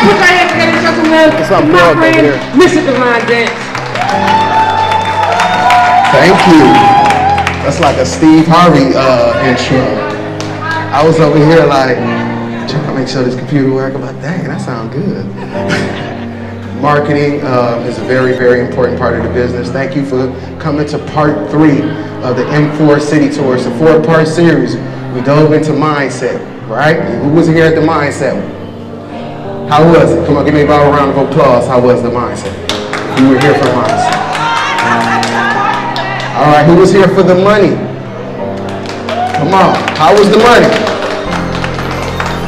put your hands together and show some love to my friend, Mr. Devon Dance. Thank you. That's like a Steve Harvey intro. I was over here like, trying to make sure this computer works. I'm like, dang, that sounds good. Marketing is a very, very important part of the business. Thank you for coming to part 3 of the M4 City Tour. It's a 4-part series. We dove into mindset, right? Who was here at the mindset? How was it? Come on, give me about a round of applause. How was the mindset? You were here for mindset. All right, who was here for the money? Come on, how was the money?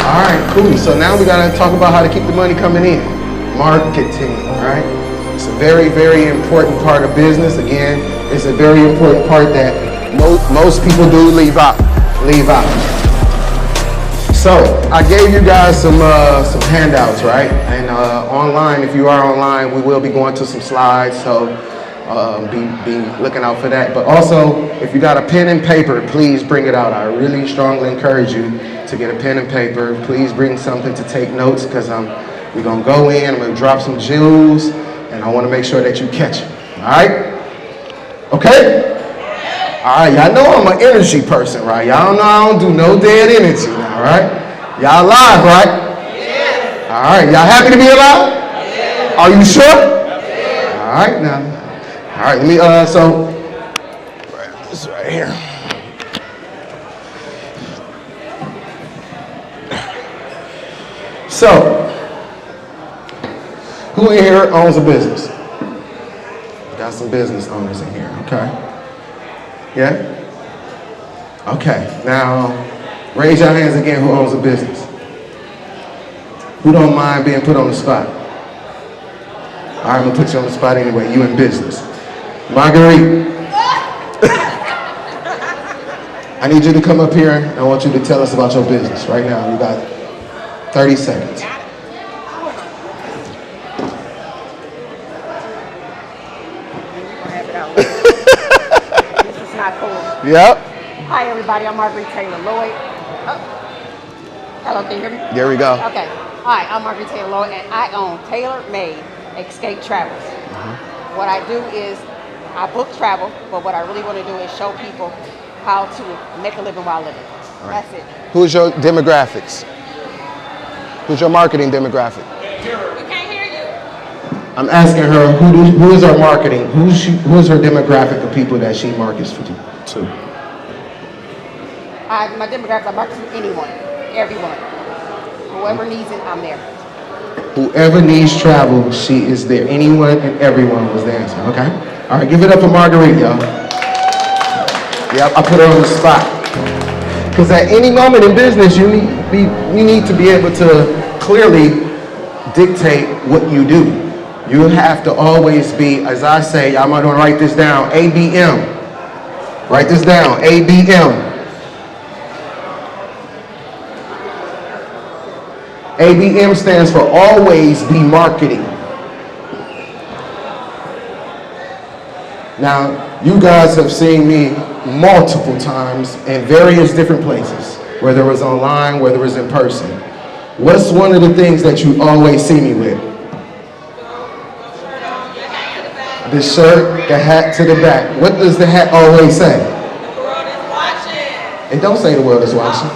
All right, cool. So now we gotta talk about how to keep the money coming in. Marketing, all right? It's a very, very important part of business. Again, it's a very important part that most people do leave out. So I gave you guys some handouts, right? And online, if you are online, we will be going to some slides. So be looking out for that. But also, if you got a pen and paper, please bring it out. I really strongly encourage you to get a pen and paper. Please bring something to take notes, because we're gonna go in, I'm gonna drop some jewels, and I wanna make sure that you catch it, all right? Okay? All right, y'all know I'm an energy person, right? Y'all know I don't do no dead energy now, right? Y'all alive, right? Yeah. All right, y'all happy to be alive? Yeah. Are you sure? Yeah. All right, now. All right, let me, so, this right here. So, who in here owns a business? Got some business owners in here, okay? Yeah? Okay, now raise your hands again who owns a business. Who don't mind being put on the spot? All right, I'm gonna put you on the spot anyway, you in business. Marguerite. I need you to come up here and I want you to tell us about your business right now. You got 30 seconds. Yep. Hi everybody, I'm Marguerite Taylor Lloyd. Oh. Hello, can you hear me? There we go. Okay. Hi, I'm Marguerite Taylor Lloyd, and I own Taylor Made Escape Travels. What I do is I book travel, but what I really want to do is show people how to make a living while living. Right. That's it. Who's your demographics? Who's your marketing demographic? We can't hear you. I'm asking her who is her marketing? Who's her demographic of people that she markets to? My demographic, I market to anyone, everyone. Whoever needs it, I'm there. Whoever needs travel, she is there. Anyone and everyone was the answer, okay? All right, give it up for Marguerite, y'all. Yep, I put her on the spot. Because at any moment in business, you need to be able to clearly dictate what you do. You have to always be, as I say, I'm going to write this down, ABM. Write this down, ABM. ABM stands for always be marketing. Now, you guys have seen me multiple times in various different places, whether it was online, whether it was in person. What's one of the things that you always see me with? The shirt, the hat to the back. What does the hat always say? The world is watching. It don't say the world is watching.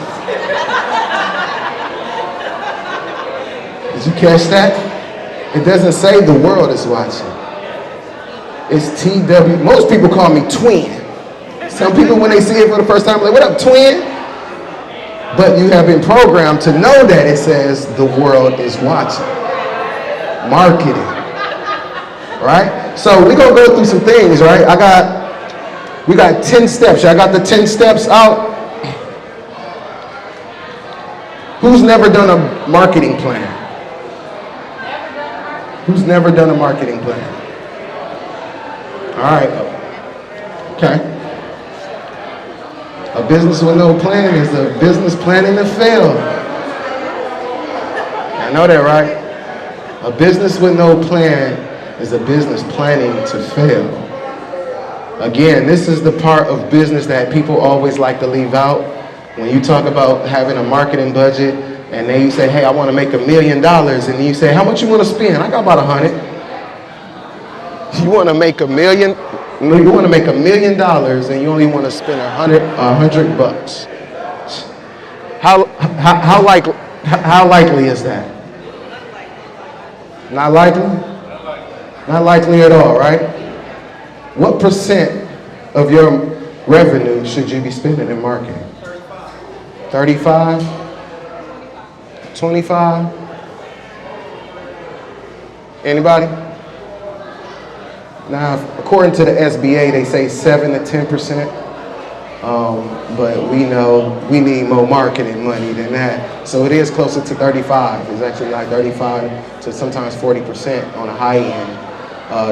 Did you catch that? It doesn't say the world is watching. It's TW. Most people call me twin. Some people, when they see it for the first time, are like, what up, twin? But you have been programmed to know that it says the world is watching. Marketing. Right? So we're gonna go through some things, right? We got 10 steps. Y'all got the 10 steps out? Who's never done a marketing plan? Who's never done a marketing plan? All right. Okay. A business with no plan is a business planning to fail. I know that, right? A business with no plan is a business planning to fail. Again, this is the part of business that people always like to leave out. When you talk about having a marketing budget, And then you say, hey, I want to make $1 million. And then you say, how much you want to spend? I got about 100. You want to make $1 million? You want to make $1 million and you only want to spend $100 bucks. How likely is that? Not likely? Not likely at all, right? What percent of your revenue should you be spending in marketing? 35? 25? Anybody? Now, according to the SBA, they say 7 to 10%. But we know we need more marketing money than that. So it is closer to 35. It's actually like 35 to sometimes 40% on the high end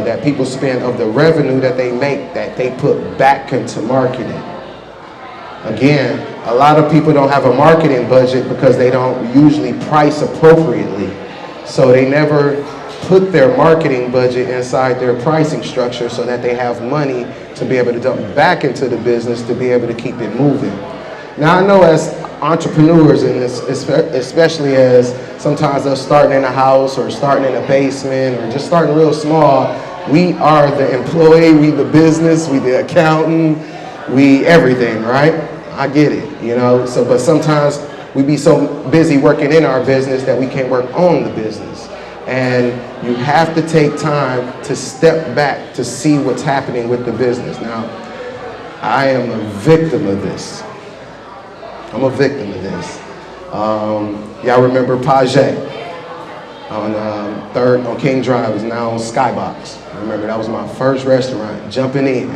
that people spend of the revenue that they make that they put back into marketing. Again, a lot of people don't have a marketing budget because they don't usually price appropriately. So they never put their marketing budget inside their pricing structure so that they have money to be able to dump back into the business to be able to keep it moving. Now I know as entrepreneurs, and especially as sometimes us starting in a house or starting in a basement or just starting real small, we are the employee, we the business, we the accountant, we everything, right? I get it, you know. So, but sometimes we be so busy working in our business that we can't work on the business. And you have to take time to step back to see what's happening with the business. Now, I am a victim of this. I'm a victim of this. Y'all remember Page on 3rd on King Drive, is now on Skybox. I remember that was my first restaurant, jumping in,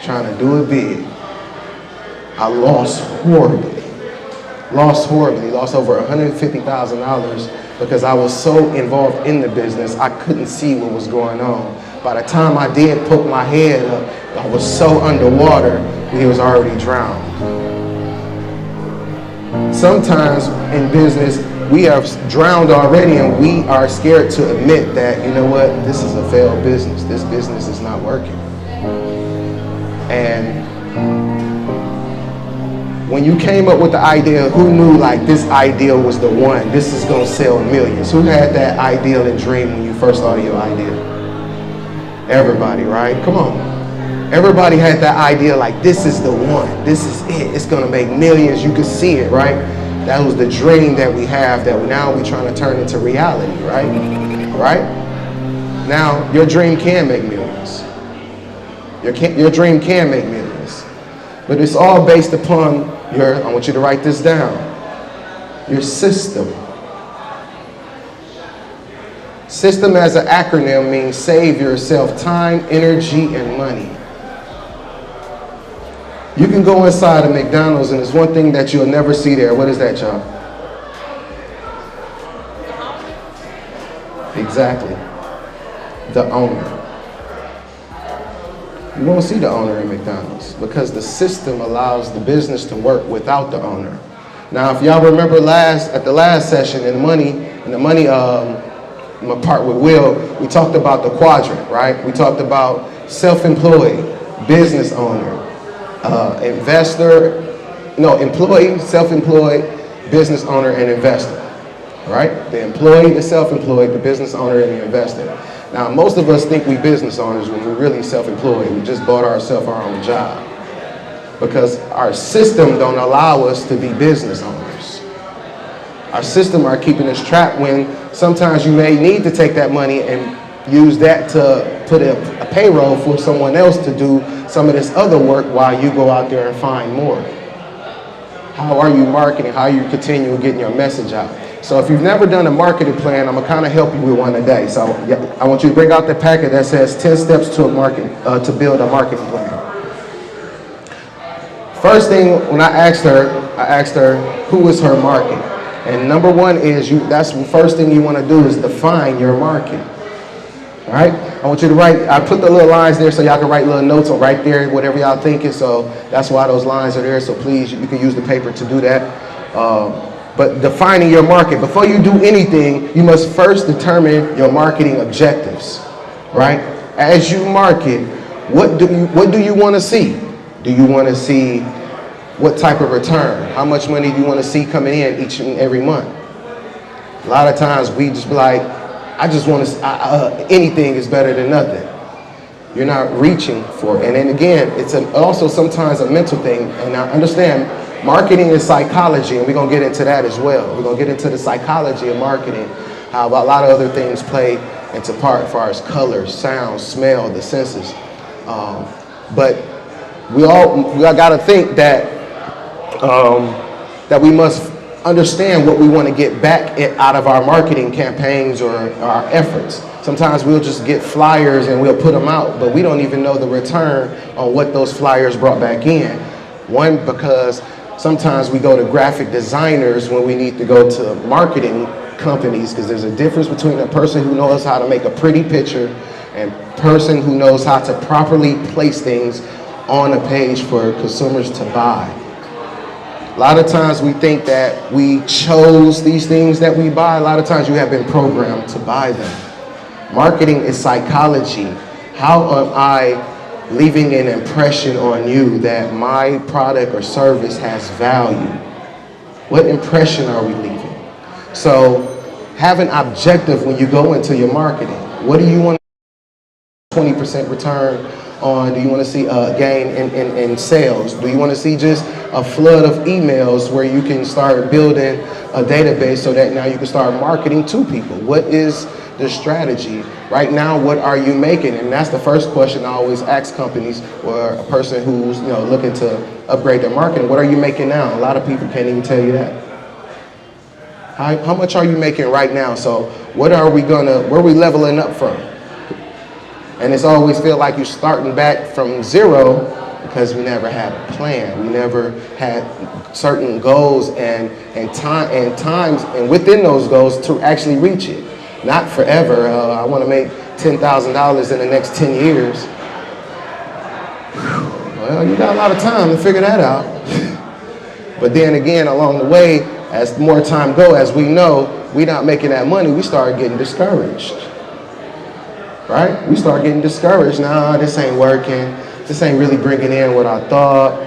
trying to do it big. I lost horribly, lost over $150,000 because I was so involved in the business, I couldn't see what was going on. By the time I did poke my head up, I was so underwater, he was already drowned. Sometimes in business, we are drowned already and we are scared to admit that, you know what, this is a failed business. This business is not working. And when you came up with the idea, who knew like this idea was the one, this is gonna sell millions? Who had that ideal and dream when you first thought of your idea? Everybody, right? Come on. Everybody had that idea like this is the one, this is it, it's gonna make millions, you could see it, right? That was the dream that we have that now we're trying to turn into reality, right? Right? Now, your dream can make millions. Your dream can make millions. But it's all based upon I want you to write this down, your system. System as an acronym means save yourself time, energy, and money. You can go inside a McDonald's and there's one thing that you'll never see there. What is that, y'all? Exactly. The owner. You won't see the owner in McDonald's because the system allows the business to work without the owner. Now, if y'all remember at the last session in the money part with Will, we talked about the quadrant, right? We talked about self-employed, business owner, employee, self-employed, business owner, and investor, right? The employee, the self-employed, the business owner, and the investor. Now, most of us think we business owners when we're really self-employed. We just bought ourselves our own job because our system don't allow us to be business owners. Our system are keeping us trapped when sometimes you may need to take that money and use that to put a payroll for someone else to do some of this other work while you go out there and find more. How are you marketing? How are you continuing getting your message out? So if you've never done a marketing plan, I'm gonna kind of help you with one today. So I want you to bring out the packet that says 10 steps to to build a marketing plan. First thing, when I asked her who was her market. And number one is, that's the first thing you wanna do is define your market. All right, I want you to write, I put the little lines there so y'all can write little notes on right there, whatever y'all thinking. So that's why those lines are there. So please, you can use the paper to do that. But defining your market, before you do anything, you must first determine your marketing objectives, right? As you market, what do you want to see? Do you want to see what type of return? How much money do you want to see coming in each and every month? A lot of times we just be like, I just want to, anything is better than nothing. You're not reaching for it. And then again, it's also sometimes a mental thing. And I understand marketing is psychology, and we're going to get into that as well. We're going to get into the psychology of marketing, how a lot of other things play into part as far as color, sound, smell, the senses. But we got to think that that we must understand what we want to get back out of our marketing campaigns or our efforts. Sometimes we'll just get flyers and we'll put them out, but we don't even know the return on what those flyers brought back in. One, because sometimes we go to graphic designers when we need to go to marketing companies, because there's a difference between a person who knows how to make a pretty picture and a person who knows how to properly place things on a page for consumers to buy. A lot of times we think that we chose these things that we buy. A lot of times you have been programmed to buy them. Marketing is psychology. How am I leaving an impression on you that my product or service has value? What impression are we leaving? So have an objective when you go into your marketing. What do you want? 20% return on? Do you want to see a gain in sales? Do you want to see just a flood of emails where you can start building a database so that now you can start marketing to people? What is the strategy? Right now, what are you making? And that's the first question I always ask companies or a person who's looking to upgrade their marketing. What are you making now? A lot of people can't even tell you that. How much are you making right now? So where are we leveling up from? And it's always feel like you're starting back from zero because we never had a plan. We never had certain goals and times and within those goals to actually reach it. Not forever. I want to make $10,000 in the next 10 years. Well, you got a lot of time to figure that out. But then again, along the way, as more time goes, as we know, we're not making that money, we start getting discouraged. Right? We start getting discouraged. Nah, this ain't working. This ain't really bringing in what I thought.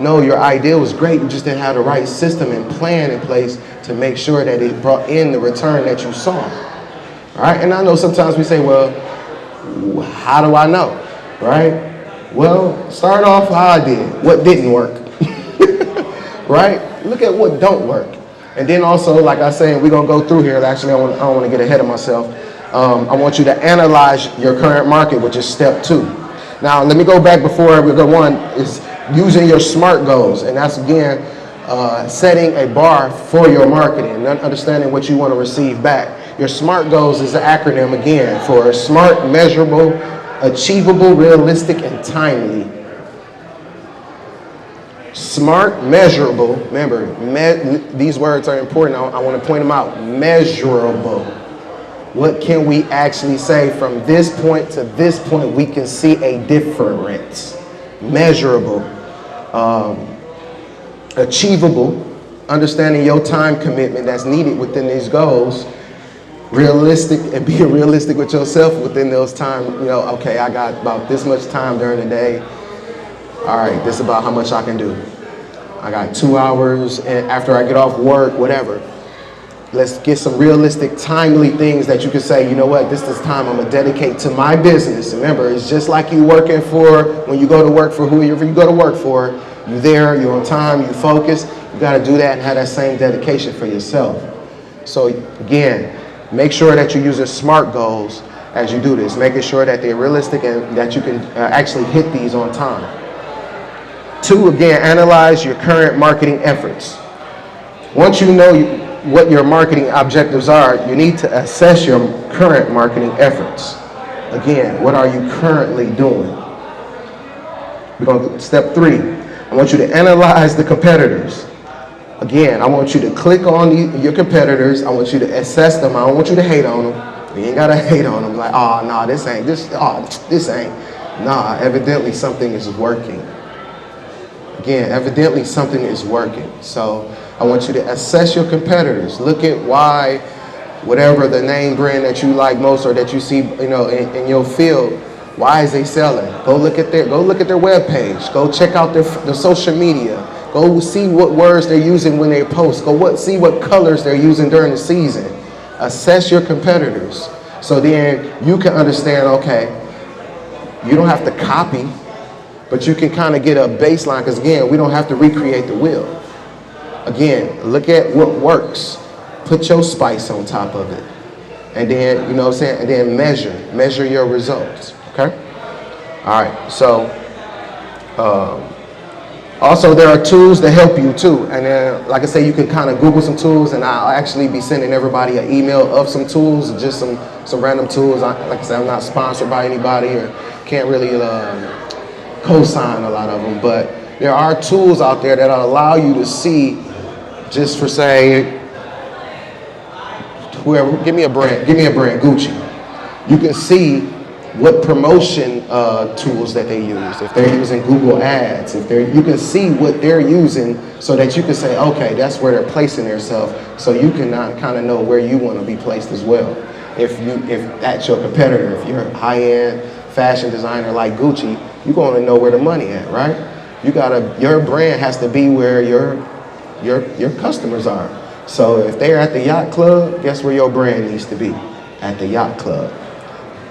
No, your idea was great. You just didn't have the right system and plan in place to make sure that it brought in the return that you saw. All right? And I know sometimes we say, well, how do I know? Right? Well, start off how I did. What didn't work? Right? Look at what don't work. And then also, like I said, we're going to go through here. Actually, I don't want to get ahead of myself. I want you to analyze your current market, which is step 2. Now, let me go back before we go on, is using your SMART goals. And that's, again, setting a bar for your marketing and understanding what you want to receive back. Your SMART goals is an acronym, again, for smart, measurable, achievable, realistic, and timely. Smart, measurable, remember, these words are important. I want to point them out. Measurable. What can we actually say from this point to this point? We can see a difference. Measurable. Achievable. Understanding your time commitment that's needed within these goals. Realistic, and being realistic with yourself within those times. Okay, I got about this much time during the day. All right, this is about how much I can do. I got 2 hours and after I get off work, whatever. Let's get some realistic, timely things that you can say, you know what, this is time I'm going to dedicate to my business. Remember, it's just like you working for, when you go to work for whoever you go to work for, you're there, you're on time, you focus. You got to do that and have that same dedication for yourself. So again, make sure that you're using SMART goals as you do this, making sure that they're realistic and that you can actually hit these on time. 2, again, analyze your current marketing efforts. Once you know what your marketing objectives are, you need to assess your current marketing efforts. Again, what are you currently doing? We're going to go to step 3. I want you to analyze the competitors. Again, I want you to click on your competitors. I want you to assess them. I don't want you to hate on them. You ain't got to hate on them like, oh, no, this ain't. Nah, evidently something is working. Again, evidently something is working. So I want you to assess your competitors. Look at why, whatever the name brand that you like most or that you see, in your field, why is they selling? Go look at their web page. Go check out their social media. Go see what words they're using when they post. See what colors they're using during the season. Assess your competitors. So then you can understand, okay, you don't have to copy, but you can kind of get a baseline, because again, we don't have to recreate the wheel. Again, look at what works. Put your spice on top of it. And then, you know what I'm saying? And then measure your results, okay? All right, so also there are tools that help you too. And then, like I say, you can kind of Google some tools, and I'll actually be sending everybody an email of some tools, just some random tools. Like I said, I'm not sponsored by anybody or can't really co-sign a lot of them, but there are tools out there that allow you to see, just for say, whoever, give me a brand, Gucci. You can see what promotion tools that they use. If they're using Google Ads, you can see what they're using, so that you can say, okay, that's where they're placing themselves, so you can kind of know where you want to be placed as well. If that's your competitor, if you're a high-end fashion designer like Gucci, you're going to know where the money at, right? Your brand has to be where your customers are. So if they're at the yacht club, guess where your brand needs to be? At the yacht club,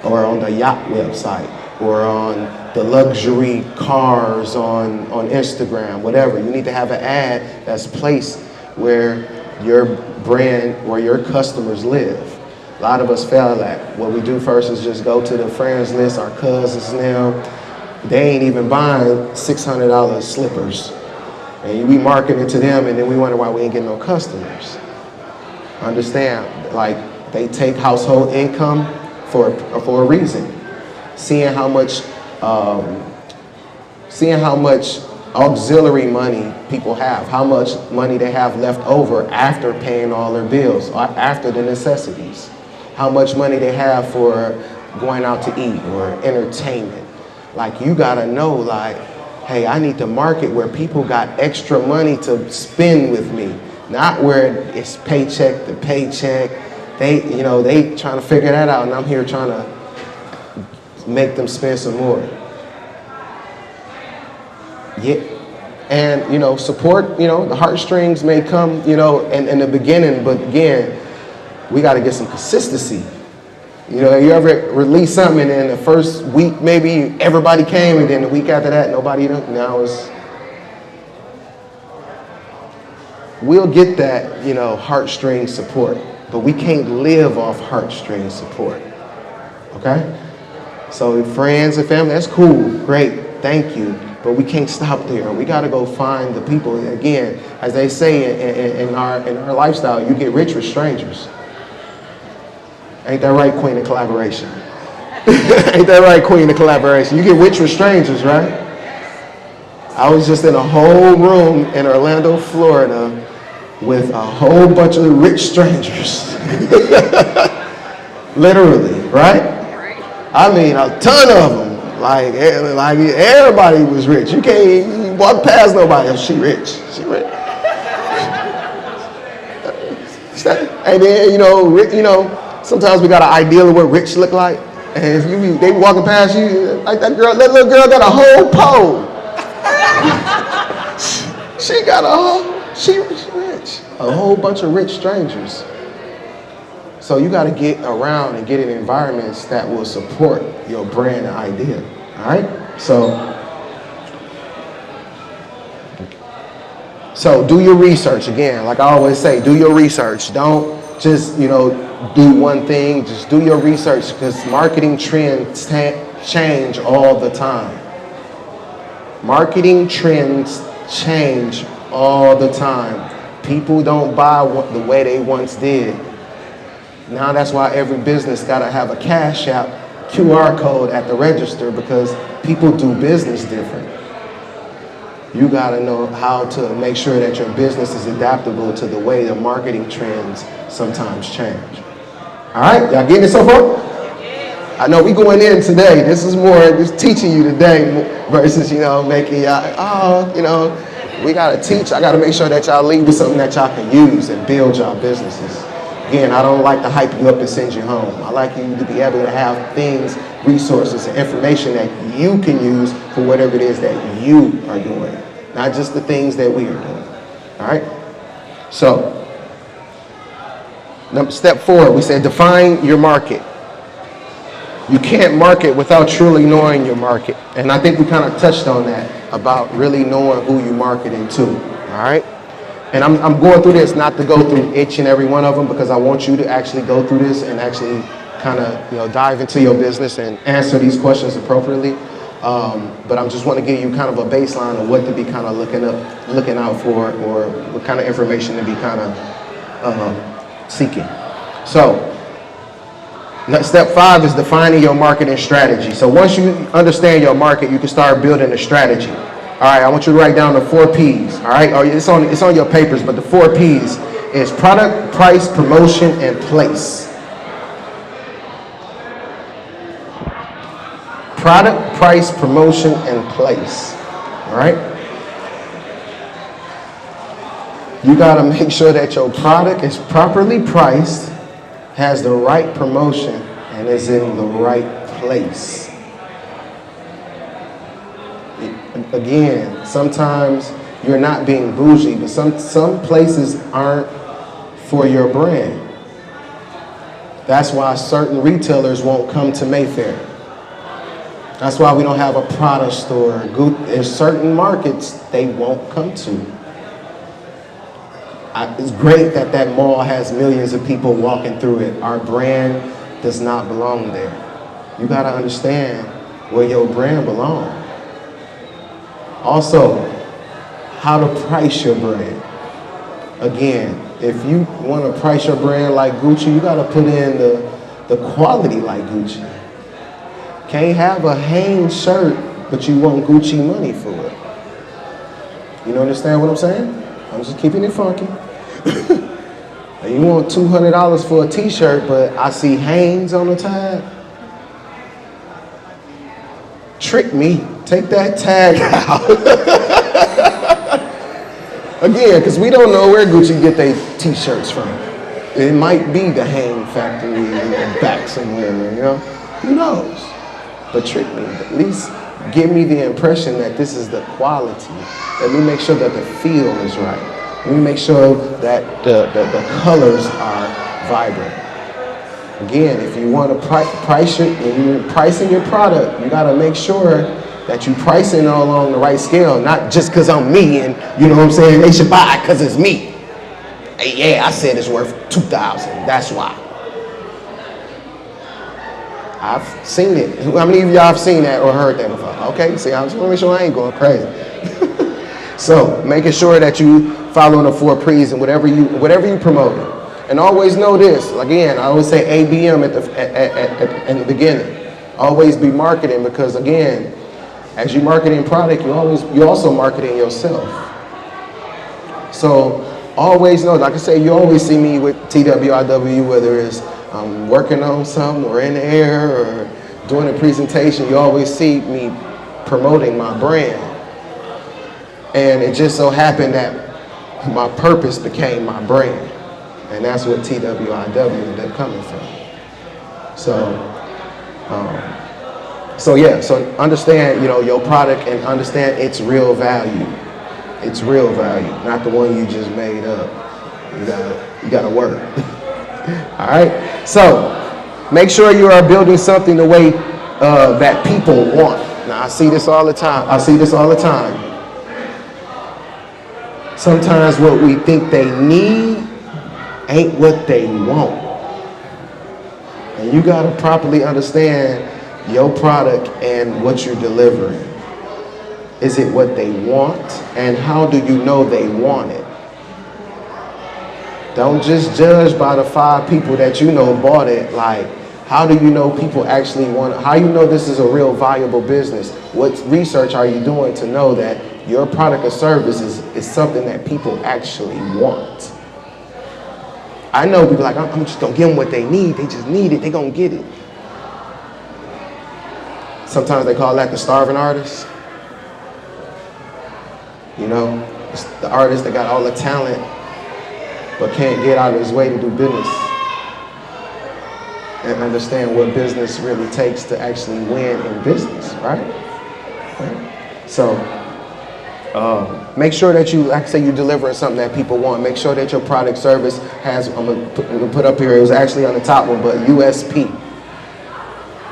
or on the yacht website, or on the luxury cars on Instagram, whatever. You need to have an ad that's placed where your brand, where your customers live. A lot of us fail at. What we do first is just go to the friends list, our cousins now. They ain't even buying $600 slippers. And we market it to them, and then we wonder why we ain't getting no customers. Understand, like, they take household income for a reason. Seeing how much auxiliary money people have, how much money they have left over after paying all their bills, after the necessities, how much money they have for going out to eat or entertainment. Like, you gotta know, like, hey, I need to market where people got extra money to spend with me, not where it's paycheck to paycheck. They trying to figure that out, and I'm here trying to make them spend some more. Yeah, and support. The heartstrings may come, in the beginning, but again, we got to get some consistency. You ever release something, and then the first week maybe everybody came, and then the week after that nobody. Now we'll get that heartstring support, but we can't live off heartstring support. Okay, so friends and family, that's cool, great, thank you, but we can't stop there. We got to go find the people. Again, as they say in our lifestyle, you get rich with strangers. Ain't that right, Queen of Collaboration? Ain't that right, Queen of Collaboration? You get rich with strangers, right? I was just in a whole room in Orlando, Florida, with a whole bunch of rich strangers. Literally, right? I mean, a ton of them. Like everybody was rich. You can't walk past nobody else. She rich. She rich. And then, sometimes we got an ideal of what rich look like, and if they walking past you, like that little girl got a whole pole. She rich. A whole bunch of rich strangers. So you got to get around and get in environments that will support your brand and idea. All right. So do your research. Again, like I always say, do your research. Don't just do one thing. Just do your research, because marketing trends change all the time. Marketing trends change all the time. People don't buy the way they once did. Now that's why every business got to have a Cash App QR code at the register, because people do business different. You got to know how to make sure that your business is adaptable to the way the marketing trends sometimes change. All right, y'all getting it so far? I know we going in today. This is more just teaching you today versus making y'all. We gotta teach. I gotta make sure that y'all leave with something that y'all can use and build y'all businesses. Again, I don't like to hype you up and send you home. I like you to be able to have things, resources, and information that you can use for whatever it is that you are doing. not just the things that we are doing. All right? So, step 4, we said define your market. You can't market without truly knowing your market. And I think we kind of touched on that about really knowing who you marketing to. All right? And I'm going through this not to go through each and every one of them because I want you to actually go through this and actually kind of dive into your business and answer these questions appropriately. But I just want to give you kind of a baseline of what to be kind of looking out for, or what kind of information to be kind of seeking. So, step 5 is defining your marketing strategy. So once you understand your market, you can start building a strategy. All right, I want you to write down the 4 P's. All right, it's on your papers, but the 4 P's is product, price, promotion, and place. Product, price, promotion, and place. All right? You got to make sure that your product is properly priced, has the right promotion, and is in the right place. Again, sometimes you're not being bougie, but some places aren't for your brand. That's why certain retailers won't come to Mayfair. That's why we don't have a Prada store. There's certain markets they won't come to. It's great that mall has millions of people walking through it. Our brand does not belong there. You got to understand where your brand belongs. Also, how to price your brand. Again, if you want to price your brand like Gucci, you got to put in the quality like Gucci. Can't have a Hanes shirt, but you want Gucci money for it. You understand what I'm saying? I'm just keeping it funky. You want $200 for a t-shirt, but I see Hanes on the tag. Trick me. Take that tag out. Again, because we don't know where Gucci get their t-shirts from. It might be the Hanes factory in the back somewhere, Who knows? But trick me. At least give me the impression that this is the quality. Let me make sure that the feel is right. Let me make sure that the colors are vibrant. Again, if you want to price it, when you're pricing your product, you got to make sure that you pricing it along the right scale, not just because I'm me and you know what I'm saying, they should buy it because it's me. Hey, yeah, I said it's worth $2,000. That's why. I've seen it. How many of y'all have seen that or heard that before? Okay, see, I just want to make sure I ain't going crazy. So, making sure that you following the 4 P's and whatever you promote. And always know this. Again, I always say ABM at the beginning. Always be marketing, because again, as you marketing product, you also marketing yourself. So always know, like I say, you always see me with TWIW, whether it's working on something or in the air or doing a presentation, you always see me promoting my brand. And it just so happened that my purpose became my brand. And that's what TWIW ended up coming from. So understand, your product, and understand its real value. It's real value, not the one you just made up. You gotta work. All right? So, make sure you are building something the way that people want. Now, I see this all the time. Sometimes what we think they need ain't what they want. And you gotta properly understand your product and what you're delivering. Is it what they want? And how do you know they want it? Don't just judge by the 5 people that you know bought it. Like, how do you know people actually want it? How you know this is a real valuable business? What research are you doing to know that your product or service is something that people actually want? I know people like, I'm just gonna give them what they need. They just need it, they gonna get it. Sometimes they call that the starving artist. It's the artist that got all the talent but can't get out of his way to do business and understand what business really takes to actually win in business, right? So Make sure that you, like I say, you delivering something that people want. Make sure that your product service has, I'm gonna put up here, it was actually on the top one, but USP.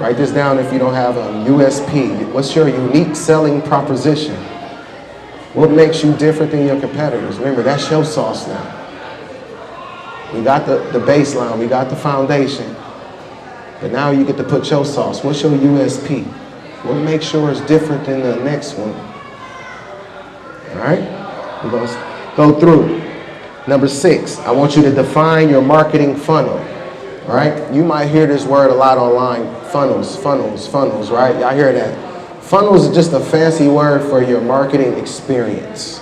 Write this down if you don't have a USP. What's your unique selling proposition? What makes you different than your competitors? Remember, that's your sauce now. We got the baseline, we got the foundation, but now you get to put your sauce. What's your USP? What makes sure it's different than the next one? All right, we're gonna go through. Number 6, I want you to define your marketing funnel. All right, you might hear this word a lot online, funnels, funnels, funnels, right? Y'all hear that? Funnels is just a fancy word for your marketing experience.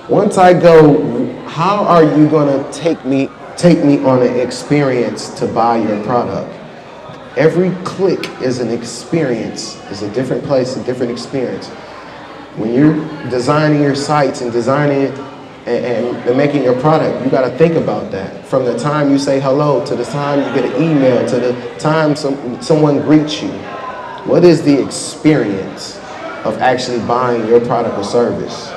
Once I go, how are you gonna take me on an experience to buy your product? Every click is an experience. It's a different place, a different experience. When you're designing your sites and designing and making your product, you got to think about that. From the time you say hello to the time you get an email to the time someone greets you. What is the experience of actually buying your product or service?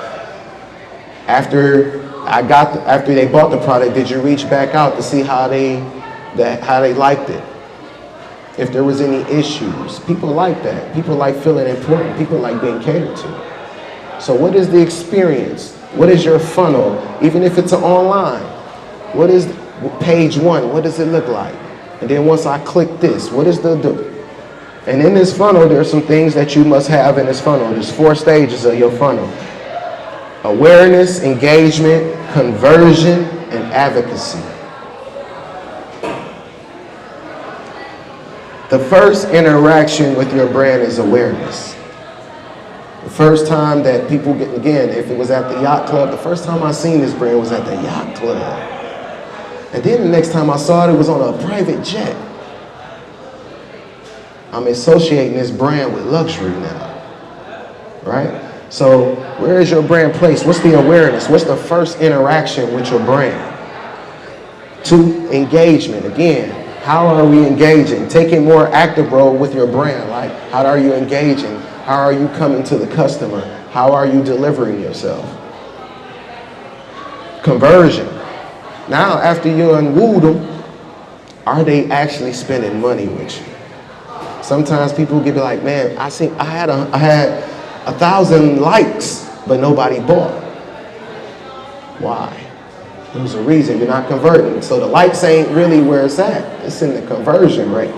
After they bought the product, did you reach back out to see how they liked it? If there was any issues, people like that. People like feeling important. People like being catered to. So what is the experience? What is your funnel? Even if it's online, what is page 1? What does it look like? And then once I click this, what is the and in this funnel, there are some things that you must have in this funnel. There's 4 stages of your funnel. Awareness, engagement, conversion, and advocacy. The first interaction with your brand is awareness. The first time that people get, again, if it was at the yacht club, the first time I seen this brand was at the yacht club. And then the next time I saw it was on a private jet. I'm associating this brand with luxury now, right? So where is your brand placed? What's the awareness? What's the first interaction with your brand? 2, engagement. Again, how are we engaging? Taking more active role with your brand. Like, how are you engaging? How are you coming to the customer? How are you delivering yourself? Conversion. Now, after you unwooed them, are they actually spending money with you? Sometimes people get like, man, I had 1,000 likes, but nobody bought. Why? There's a reason you're not converting. So the likes ain't really where it's at. It's in the conversion rate.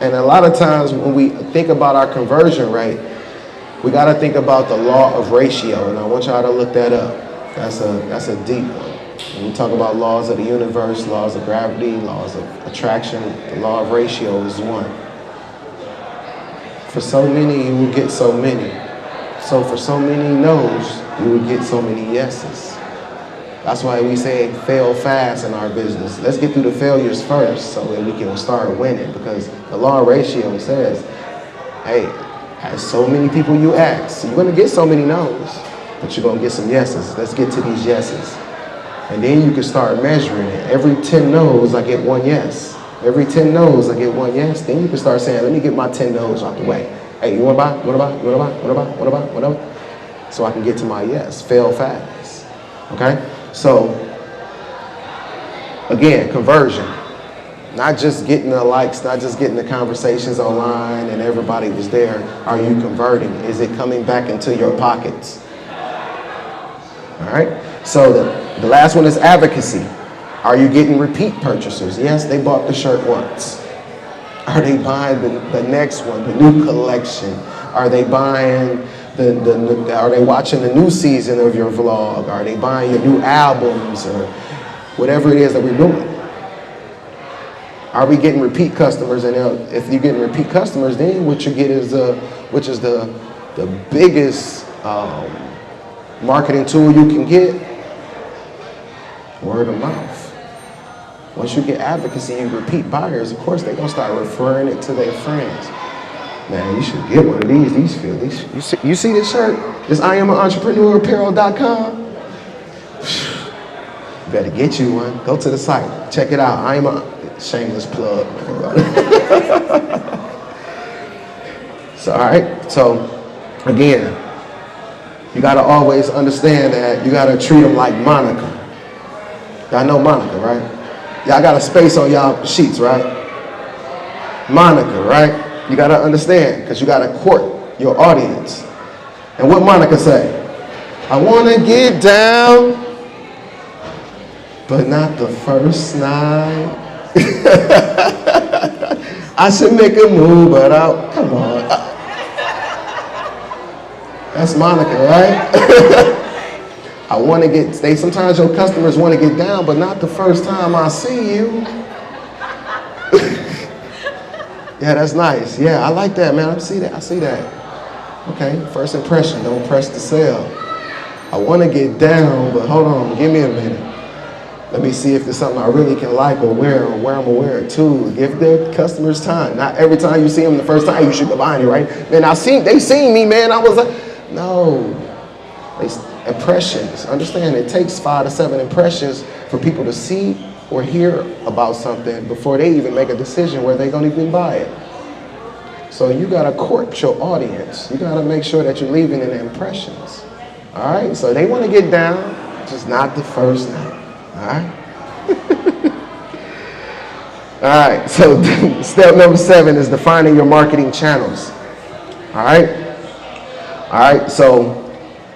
And a lot of times when we think about our conversion rate, we got to think about the law of ratio. And I want y'all to look that up. That's a deep one. When we talk about laws of the universe, laws of gravity, laws of attraction, the law of ratio is 1. For so many, you will get so many. So for so many no's, you will get so many yeses. That's why we say fail fast in our business. Let's get through the failures first so that we can start winning, because the law of ratio says, hey, as so many people you ask, you're going to get so many no's, but you're going to get some yeses. Let's get to these yeses. And then you can start measuring it. Every 10 no's, I get 1 yes. Every 10 no's, I get 1 yes. Then you can start saying, let me get my 10 no's out the way. Hey, you want to buy? You want to buy? You want to buy? You want to buy? You want to buy? You want to buy? So I can get to my yes. Fail fast. Okay? So, again, conversion. Not just getting the likes, not just getting the conversations online and everybody was there. Are you converting? Is it coming back into your pockets? All right? So the last one is advocacy. Are you getting repeat purchasers? Yes, they bought the shirt once. Are they buying the next one, the new collection? Are they buying are they watching the new season of your vlog? Are they buying your new albums or whatever it is that we're doing? Are we getting repeat customers? And if you're getting repeat customers, then what you get is which is the biggest marketing tool you can get, word of mouth. Once you get advocacy and repeat buyers, of course they're gonna start referring it to their friends. Man, you should get one of these. These feel these. You see this shirt? This I am an entrepreneur apparel.com. Better get you one. Go to the site. Check it out. I am a shameless plug. So, all right. So, again, you got to always understand that you got to treat them like Monica. Y'all know Monica, right? Y'all got a space on y'all sheets, right? Monica, right? You got to understand because you got to court your audience. And what Monica say? I want to get down, but not the first night. I should make a move, but come on. That's Monica, right? I want to get, sometimes your customers want to get down, but not the first time I see you. Yeah, that's nice. Yeah, I like that, man. I see that. Okay, first impression, don't press the sell. I want to get down, but hold on, give me a minute. Let me see if there's something I really can like or where I'm gonna wear it to. Give their customers time. Not every time you see them the first time, you should go behind it, right? Man, they seen me, man. I was like, no. Impressions. Understand, it takes 5 to 7 impressions for people to see or hear about something before they even make a decision where they're gonna even buy it. So you gotta court your audience. You gotta make sure that you're leaving in the impressions. All right, so they wanna get down, just not the first night. All right. All right. So step number 7 is defining your marketing channels. All right. All right. So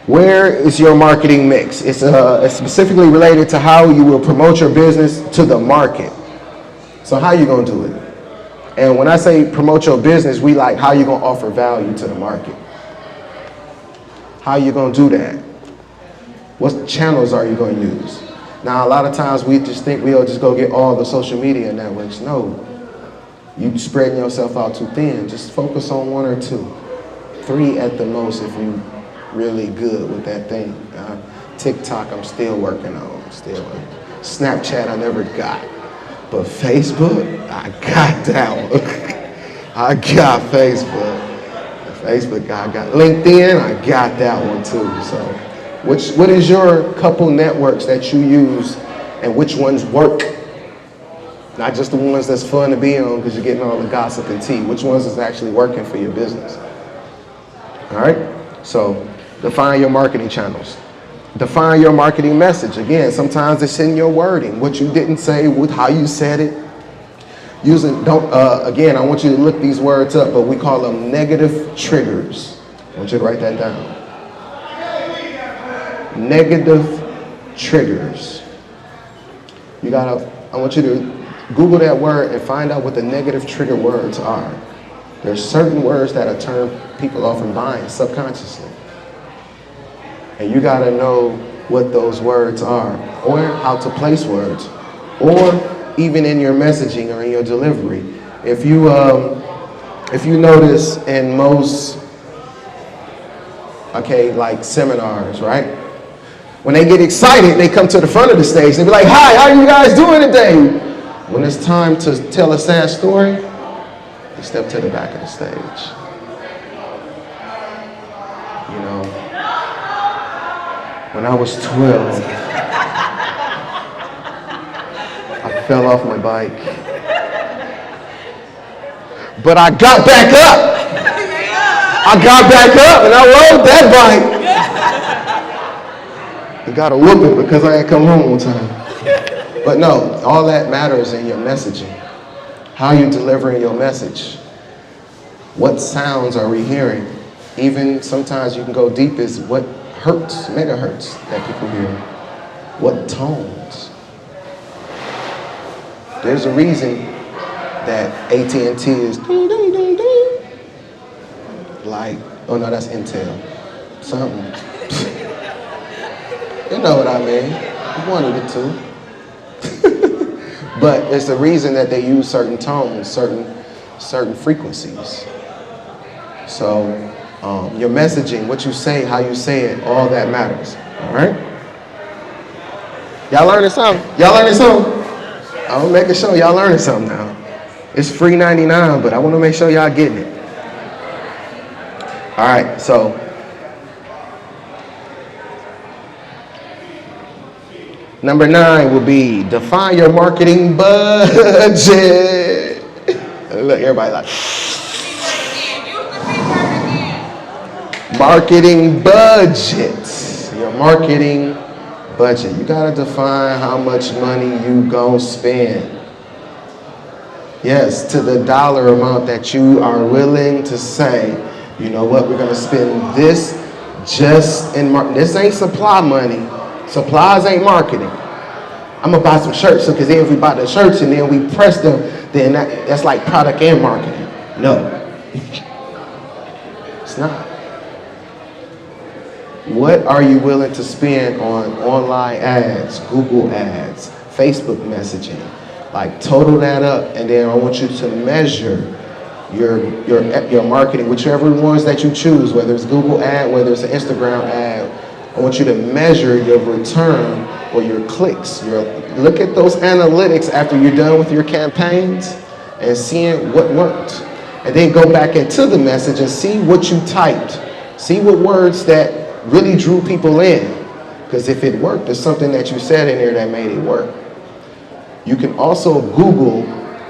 where is your marketing mix? It's specifically related to how you will promote your business to the market. So how you gonna do it? And when I say promote your business, we like how you gonna offer value to the market. How you gonna do that? What channels are you gonna use? Now, a lot of times we just think we'll just go get all the social media networks. No, you spreading yourself out too thin. Just focus on 1 or 2, 3 at the most if you really good with that thing. TikTok, I'm still working on. Snapchat, I never got. But Facebook, I got that one. I got Facebook. Facebook, I got LinkedIn, I got that one too. So. What is your couple networks that you use and which ones work? Not just the ones that's fun to be on because you're getting all the gossip and tea. Which ones is actually working for your business? All right? So define your marketing channels. Define your marketing message. Again, sometimes it's in your wording. What you didn't say, with how you said it. Again, I want you to look these words up, but we call them negative triggers. I want you to write that down. Negative triggers. I want you to Google that word and find out what the negative trigger words are. There's certain words that turn people off from buying subconsciously. And you gotta know what those words are, or how to place words, or even in your messaging or in your delivery. If you notice in most, like seminars, right? When they get excited, they come to the front of the stage. They be like, hi, how are you guys doing today? When it's time to tell a sad story, they step to the back of the stage. You know, when I was 12, I fell off my bike. But I got back up. I got back up and I rode that bike. I got a whooping because I had come home one time. But no, all that matters in your messaging. How you delivering your message. What sounds are we hearing? Even sometimes you can go deep as what hertz, megahertz that people hear. What tones? There's a reason that AT&T is ding, ding, ding, ding. Like, oh no, that's Intel. Something. You know what I mean. One of the two. But it's the reason that they use certain tones, certain frequencies. So your messaging, what you say, how you say it, all that matters. All right? Y'all learning something? Y'all learning something? I'm making sure y'all learning something now. It's free 99, but I want to make sure y'all getting it. All right, so number 9 will be define your marketing budget. Look, everybody like. marketing budget. Your marketing budget. You gotta define how much money you gonna spend. Yes, to the dollar amount that you are willing to say, you know what, we're gonna spend this just in this ain't supply money. Supplies ain't marketing. I'm gonna buy some shirts, because then if we buy the shirts and then we press them, then that's like product and marketing. No, it's not. What are you willing to spend on online ads, Google ads, Facebook messaging? Like total that up, and then I want you to measure your marketing, whichever ones that you choose, whether it's Google ad, whether it's an Instagram ad. I want you to measure your return or your clicks. Look at those analytics after you're done with your campaigns and seeing what worked. And then go back into the message and see what you typed. See what words that really drew people in. Because if it worked, there's something that you said in there that made it work. You can also Google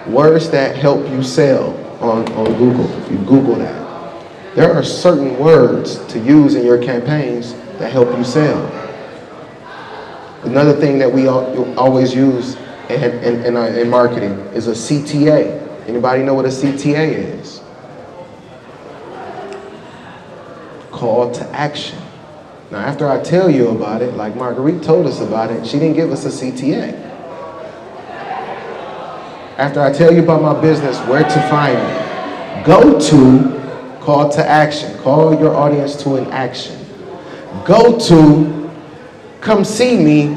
words that help you sell on Google. If you Google that, there are certain words to use in your campaigns that help you sell. Another thing that we always use in marketing is a CTA. Anybody know what a CTA is? Call to action. Now, after I tell you about it, like Marguerite told us about it, she didn't give us a CTA. After I tell you about my business, where to find me, go to call to action. Call your audience to an action. Go to come see me,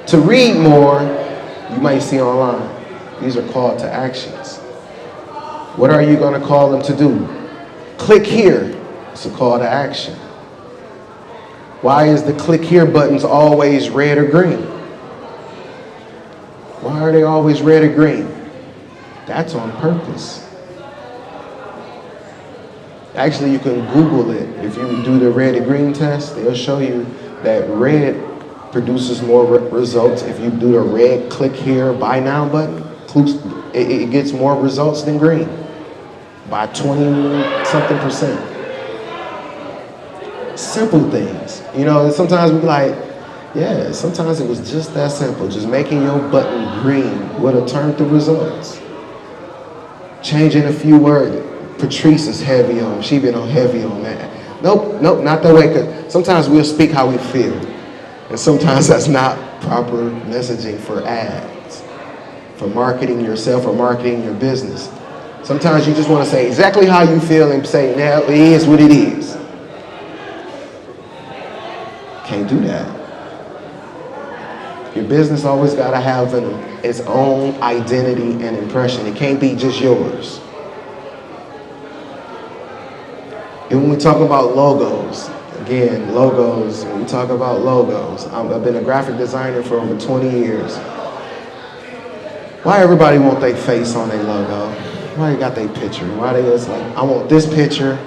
to read more, you might see online. These are call to actions. What are you going to call them to do? Click here. It's a call to action. Why is the click here buttons always red or green? Why are they always red or green? That's on purpose. Actually, you can Google it. If you do the red or green test, they'll show you that red produces more results. If you do the red click here, buy now button, it gets more results than green by 20-something%. Simple things. You know, sometimes we be like, yeah, sometimes it was just that simple. Just making your button green would have turned the results. Changing a few words. Patrice is heavy on, she been on heavy on that. Nope, not that way, because sometimes we'll speak how we feel. And sometimes that's not proper messaging for ads, for marketing yourself or marketing your business. Sometimes you just want to say exactly how you feel and say, now it is what it is. Can't do that. Your business always got to have its own identity and impression. It can't be just yours. And when we talk about logos, again, logos, when we talk about logos, I've been a graphic designer for over 20 years. Why everybody want their face on their logo? Why they got their picture? Why they just like, I want this picture.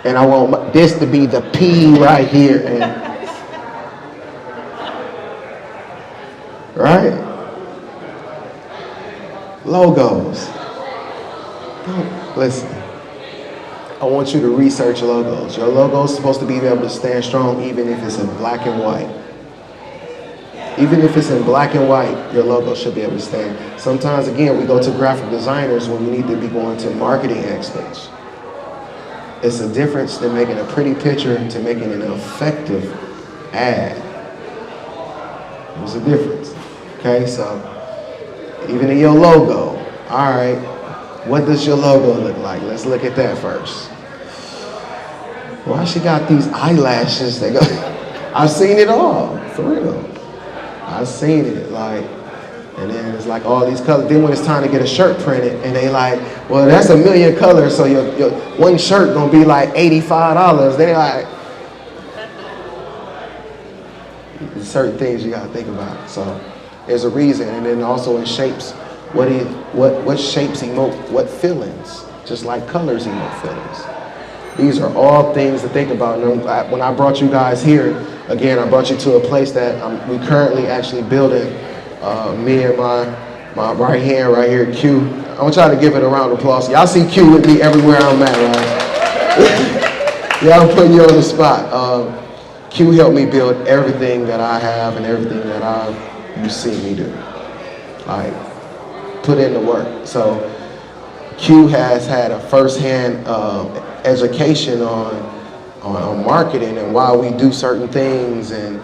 And I want this to be the P right here. And, right? Logos. Listen, I want you to research logos. Your logo is supposed to be able to stand strong even if it's in black and white. Even if it's in black and white, your logo should be able to stand. Sometimes, again, we go to graphic designers when we need to be going to marketing experts. It's a difference than making a pretty picture to making an effective ad. There's a difference. Okay, so even in your logo, all right, what does your logo look like? Let's look at that first. Why she got these eyelashes that go? I've seen it all, for real. I've seen it, like, and then it's like all these colors. Then when it's time to get a shirt printed, and they like, well, that's a million colors, so your one shirt gonna be like $85. Then they like, there's certain things you gotta think about. So there's a reason, and then also in shapes. What shapes emote what feelings? Just like colors emote feelings. These are all things to think about. And when I brought you guys here, again, I brought you to a place that we currently actually building. Me and my right hand right here, Q. I want y'all to give it a round of applause. Y'all see Q with me everywhere I'm at, right? Yeah, I'm putting you on the spot. Q helped me build everything that I have and everything that you see me do. Like, put in the work. So Q has had a firsthand education on marketing and why we do certain things, and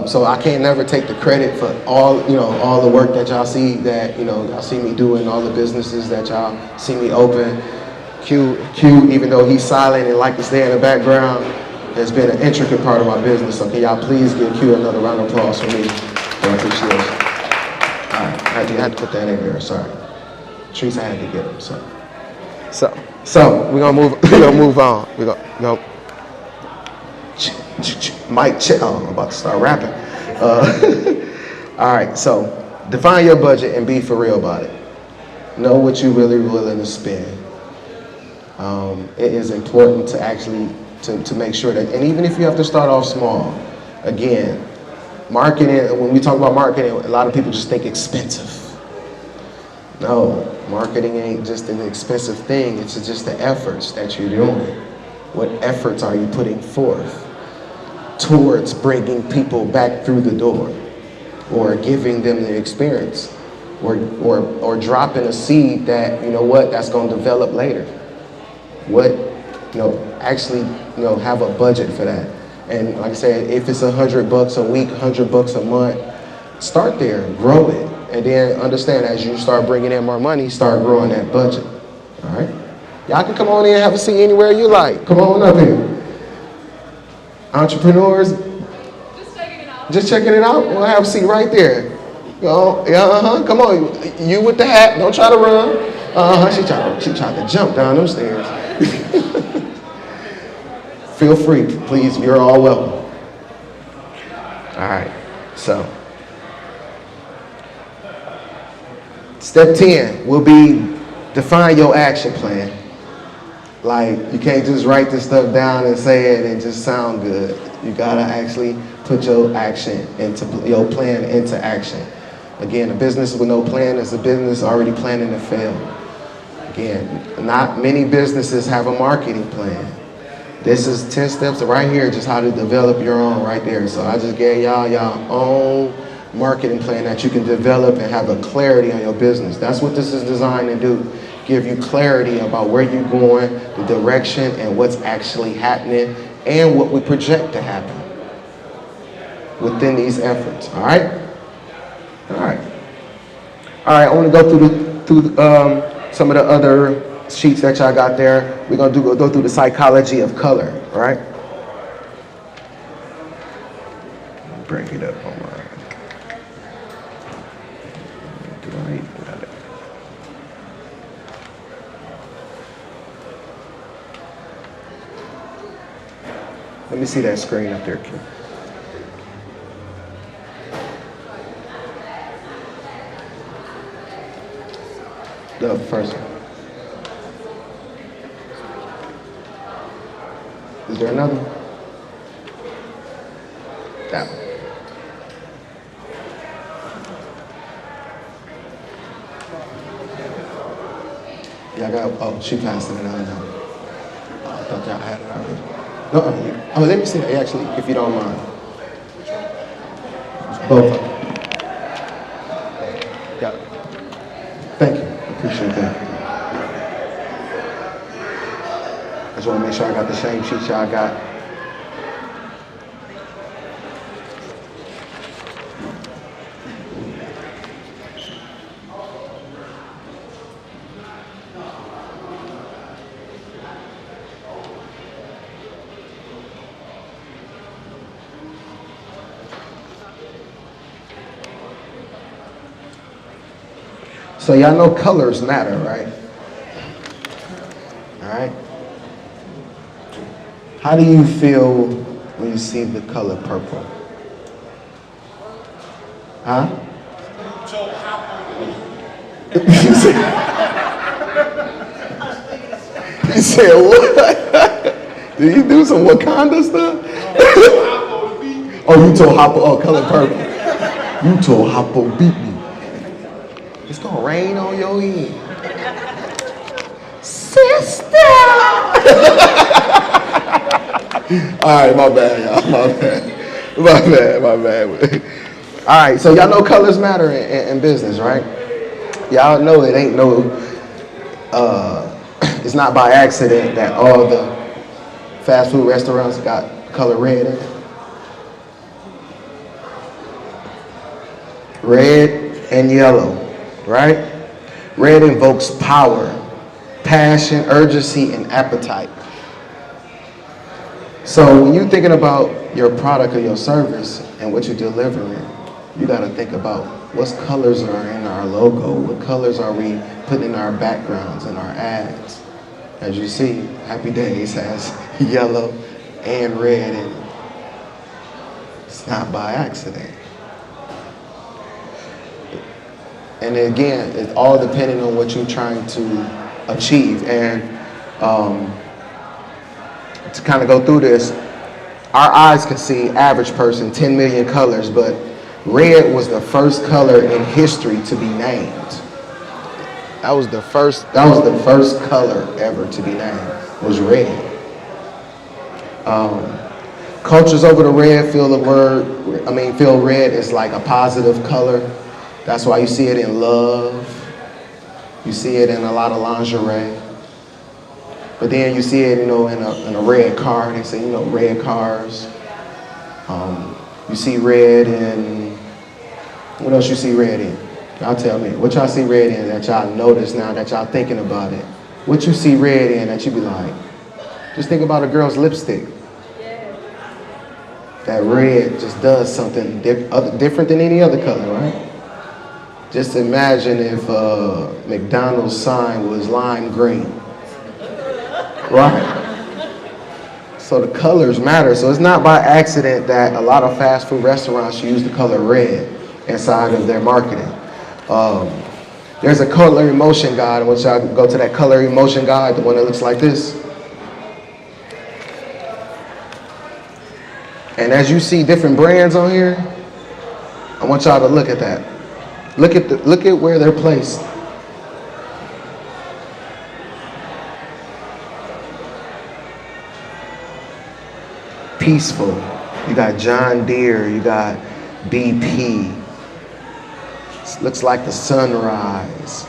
so I can't never take the credit for all the work that y'all see that y'all see me doing, all the businesses that y'all see me open. Q, even though he's silent and like to stay in the background, has been an intricate part of my business. So can y'all please give Q another round of applause for me for appreciation. All right, I had to put that in there. Sorry, Teresa had to get him. So we're gonna move on. We're gonna Mike. I'm about to start rapping. All right. So define your budget and be for real about it. Know what you're really willing to spend. It is important to actually to make sure that, and even if you have to start off small, again, marketing. When we talk about marketing, a lot of people just think expensive. No, marketing ain't just an expensive thing. It's just the efforts that you're doing. What efforts are you putting forth towards bringing people back through the door, or giving them the experience, or dropping a seed that that's going to develop later. Actually have a budget for that. And like I said, if it's $100 a week, $100 a month, start there, grow it. And then understand, as you start bringing in more money, start growing that budget. All right? Y'all can come on in and have a seat anywhere you like. Come on up here. Entrepreneurs, just checking it out. We'll have a seat right there. Come on. You with the hat. Don't try to run. She tried to jump down those stairs. Feel free, please. You're all welcome. All right. So, step 10 will be define your action plan. Like, you can't just write this stuff down and say it and just sound good. You gotta actually put your plan into action. Again, a business with no plan is a business already planning to fail. Again, not many businesses have a marketing plan. This is 10 steps right here, just how to develop your own right there. So I just gave y'all own marketing plan that you can develop and have a clarity on your business. That's what this is designed to do. Give you clarity about where you're going, the direction, and what's actually happening, and what we project to happen within these efforts. All right? All right. All right, I want to go through some of the other sheets that y'all got there. We're going to go through the psychology of color, all right? Bring it up on mine. Got it. Let me see that screen up there, Kim. The first one. Is there another one? That one. Y'all got, she passed it on now. I thought y'all had it already. No, let me see that, actually, if you don't mind. Both of them. Got it. Thank you, appreciate that. I just want to make sure I got the same sheet y'all got. So y'all know colors matter, right? All right. How do you feel when you see the color purple? Huh? You said what? Did you do some Wakanda stuff? Oh, you told Hoppo, color purple. You told Hoppo beat me. It's gonna rain on your head. Sister! All right, my bad, y'all. My bad. All right, so y'all know colors matter in business, right? Y'all know it ain't no, it's not by accident that all the fast food restaurants got color red in it. Red and yellow, right? Red invokes power, passion, urgency, and appetite. So when you're thinking about your product or your service and what you're delivering, you got to think about what colors are in our logo, what colors are we putting in our backgrounds and our ads. As you see, Happy Days has yellow and red in it. It's not by accident. And again, it's all depending on what you're trying to achieve. And to kind of go through this, our eyes can see, average person, 10 million colors, but red was the first color in history to be named. That was the first color ever to be named, was red. Cultures over the red feel red is like a positive color. That's why you see it in love. You see it in a lot of lingerie. But then you see it, in a red car. They say, red cars. You see red in, what else you see red in? Y'all tell me. What y'all see red in that y'all notice now that y'all thinking about it? What you see red in that you be like, just think about a girl's lipstick. That red just does something different than any other color, right? Just imagine if McDonald's sign was lime green. Right? So the colors matter. So it's not by accident that a lot of fast food restaurants use the color red inside of their marketing. There's a color emotion guide. I want y'all to go to that color emotion guide, the one that looks like this. And as you see different brands on here, I want y'all to look at that. Look at where they're placed. Peaceful. You got John Deere. You got BP. It looks like the sunrise.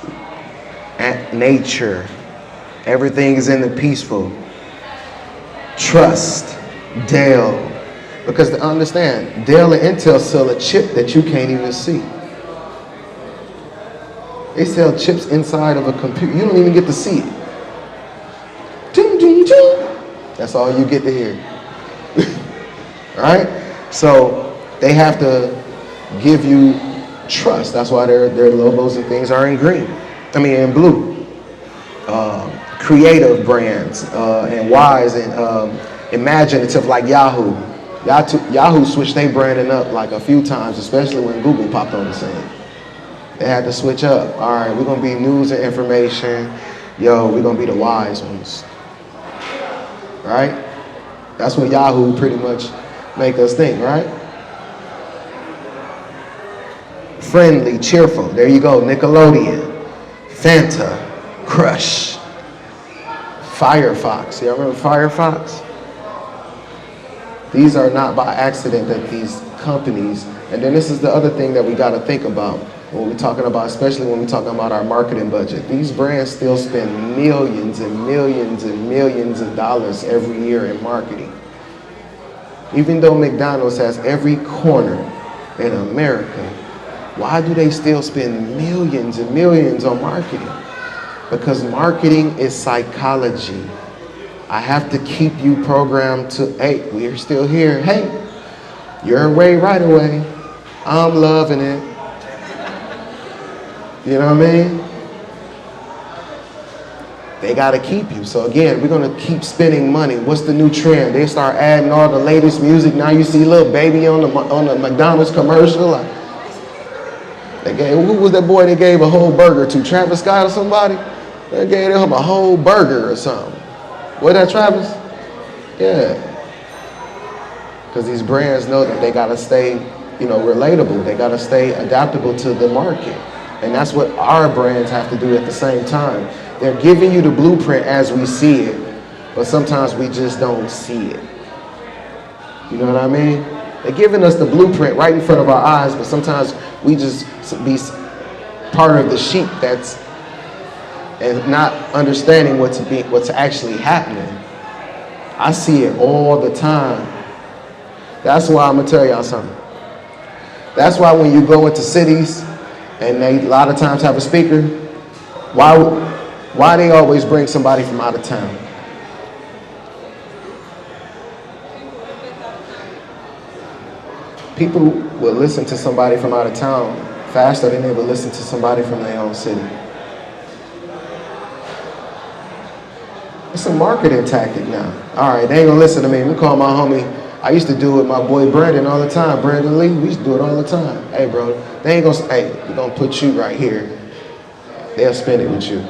Nature. Everything is in the peaceful. Trust. Dell. Because to understand, Dell and Intel sell a chip that you can't even see. They sell chips inside of a computer. You don't even get to see it. Ding, ding, ding. That's all you get to hear. Right? So they have to give you trust. That's why their logos and things are in blue. Creative brands and wise and imaginative, like Yahoo. Yahoo switched their branding up like a few times, especially when Google popped on the scene. They had to switch up. All right, we're going to be news and information. We're going to be the wise ones. Right? That's what Yahoo pretty much make us think, right? Friendly, cheerful. There you go. Nickelodeon, Fanta, Crush, Firefox. Y'all remember Firefox? These are not by accident that these companies, and then this is the other thing that we got to think about when we're talking about, especially when we're talking about our marketing budget. These brands still spend millions and millions and millions of dollars every year in marketing. Even though McDonald's has every corner in America, why do they still spend millions and millions on marketing? Because marketing is psychology. I have to keep you programmed to, hey, we're still here. Hey, you're away right away. I'm loving it. You know what I mean? They got to keep you. So again, we're going to keep spending money. What's the new trend? They start adding all the latest music. Now you see Lil Baby on the McDonald's commercial. Who was that boy they gave a whole burger to? Travis Scott or somebody? They gave him a whole burger or something. Was that Travis? Yeah. Because these brands know that they got to stay, relatable. They got to stay adaptable to the market. And that's what our brands have to do at the same time. They're giving you the blueprint as we see it, but sometimes we just don't see it. You know what I mean? They're giving us the blueprint right in front of our eyes, but sometimes we just be part of the sheep that's and not understanding what's actually happening. I see it all the time. That's why I'm gonna tell y'all something. That's why when you go into cities and they a lot of times have a speaker, why they always bring somebody from out of town? People will listen to somebody from out of town faster than they will listen to somebody from their own city. It's a marketing tactic now. All right, they ain't gonna listen to me. We call my homie. I used to do it with my boy Brandon all the time. Brandon Lee, we used to do it all the time. Hey, bro, they ain't gonna, hey, we're gonna put you right here. They'll spend it with you.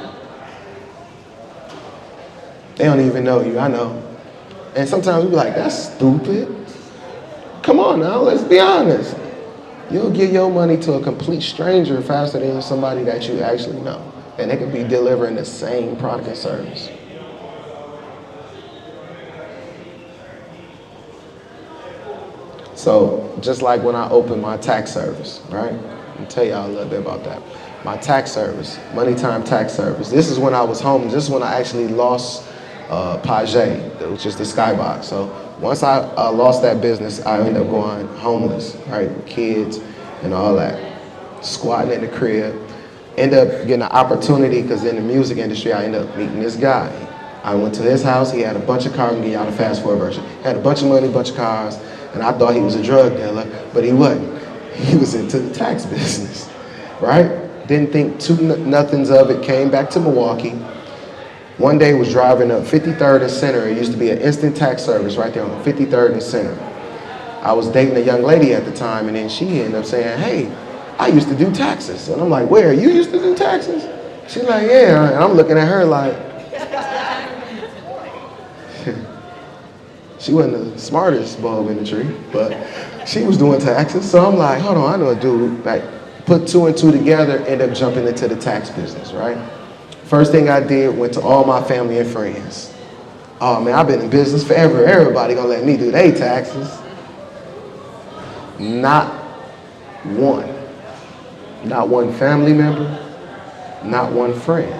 They don't even know you, I know. And sometimes we be like, that's stupid. Come on now, let's be honest. You'll give your money to a complete stranger faster than somebody that you actually know. And they could be delivering the same product and service. So just like when I opened my tax service, right? I'll tell y'all a little bit about that. My tax service, Money Time Tax Service. This is when I was home. This is when I actually lost Page, which is the skybox. So once I lost that business, I ended up going homeless, right? With kids and all that. Squatting in the crib. Ended up getting an opportunity because in the music industry, I ended up meeting this guy. I went to his house. He had a bunch of cars. I'm gonna give y'all the fast forward version. He had a bunch of money, a bunch of cars. And I thought he was a drug dealer, but he wasn't. He was into the tax business, right? Didn't think nothings of it, came back to Milwaukee. One day was driving up 53rd and Center. It used to be an instant tax service right there on 53rd and Center. I was dating a young lady at the time, and then she ended up saying, hey, I used to do taxes. And I'm like, where? You used to do taxes? She's like, yeah. And I'm looking at her like, she wasn't the smartest bulb in the tree, but she was doing taxes. So I'm like, hold on, I know a dude. Like, put two and two together, end up jumping into the tax business, right? First thing I did, went to all my family and friends. Oh man, I've been in business forever. Everybody gonna let me do their taxes. Not one family member, not one friend.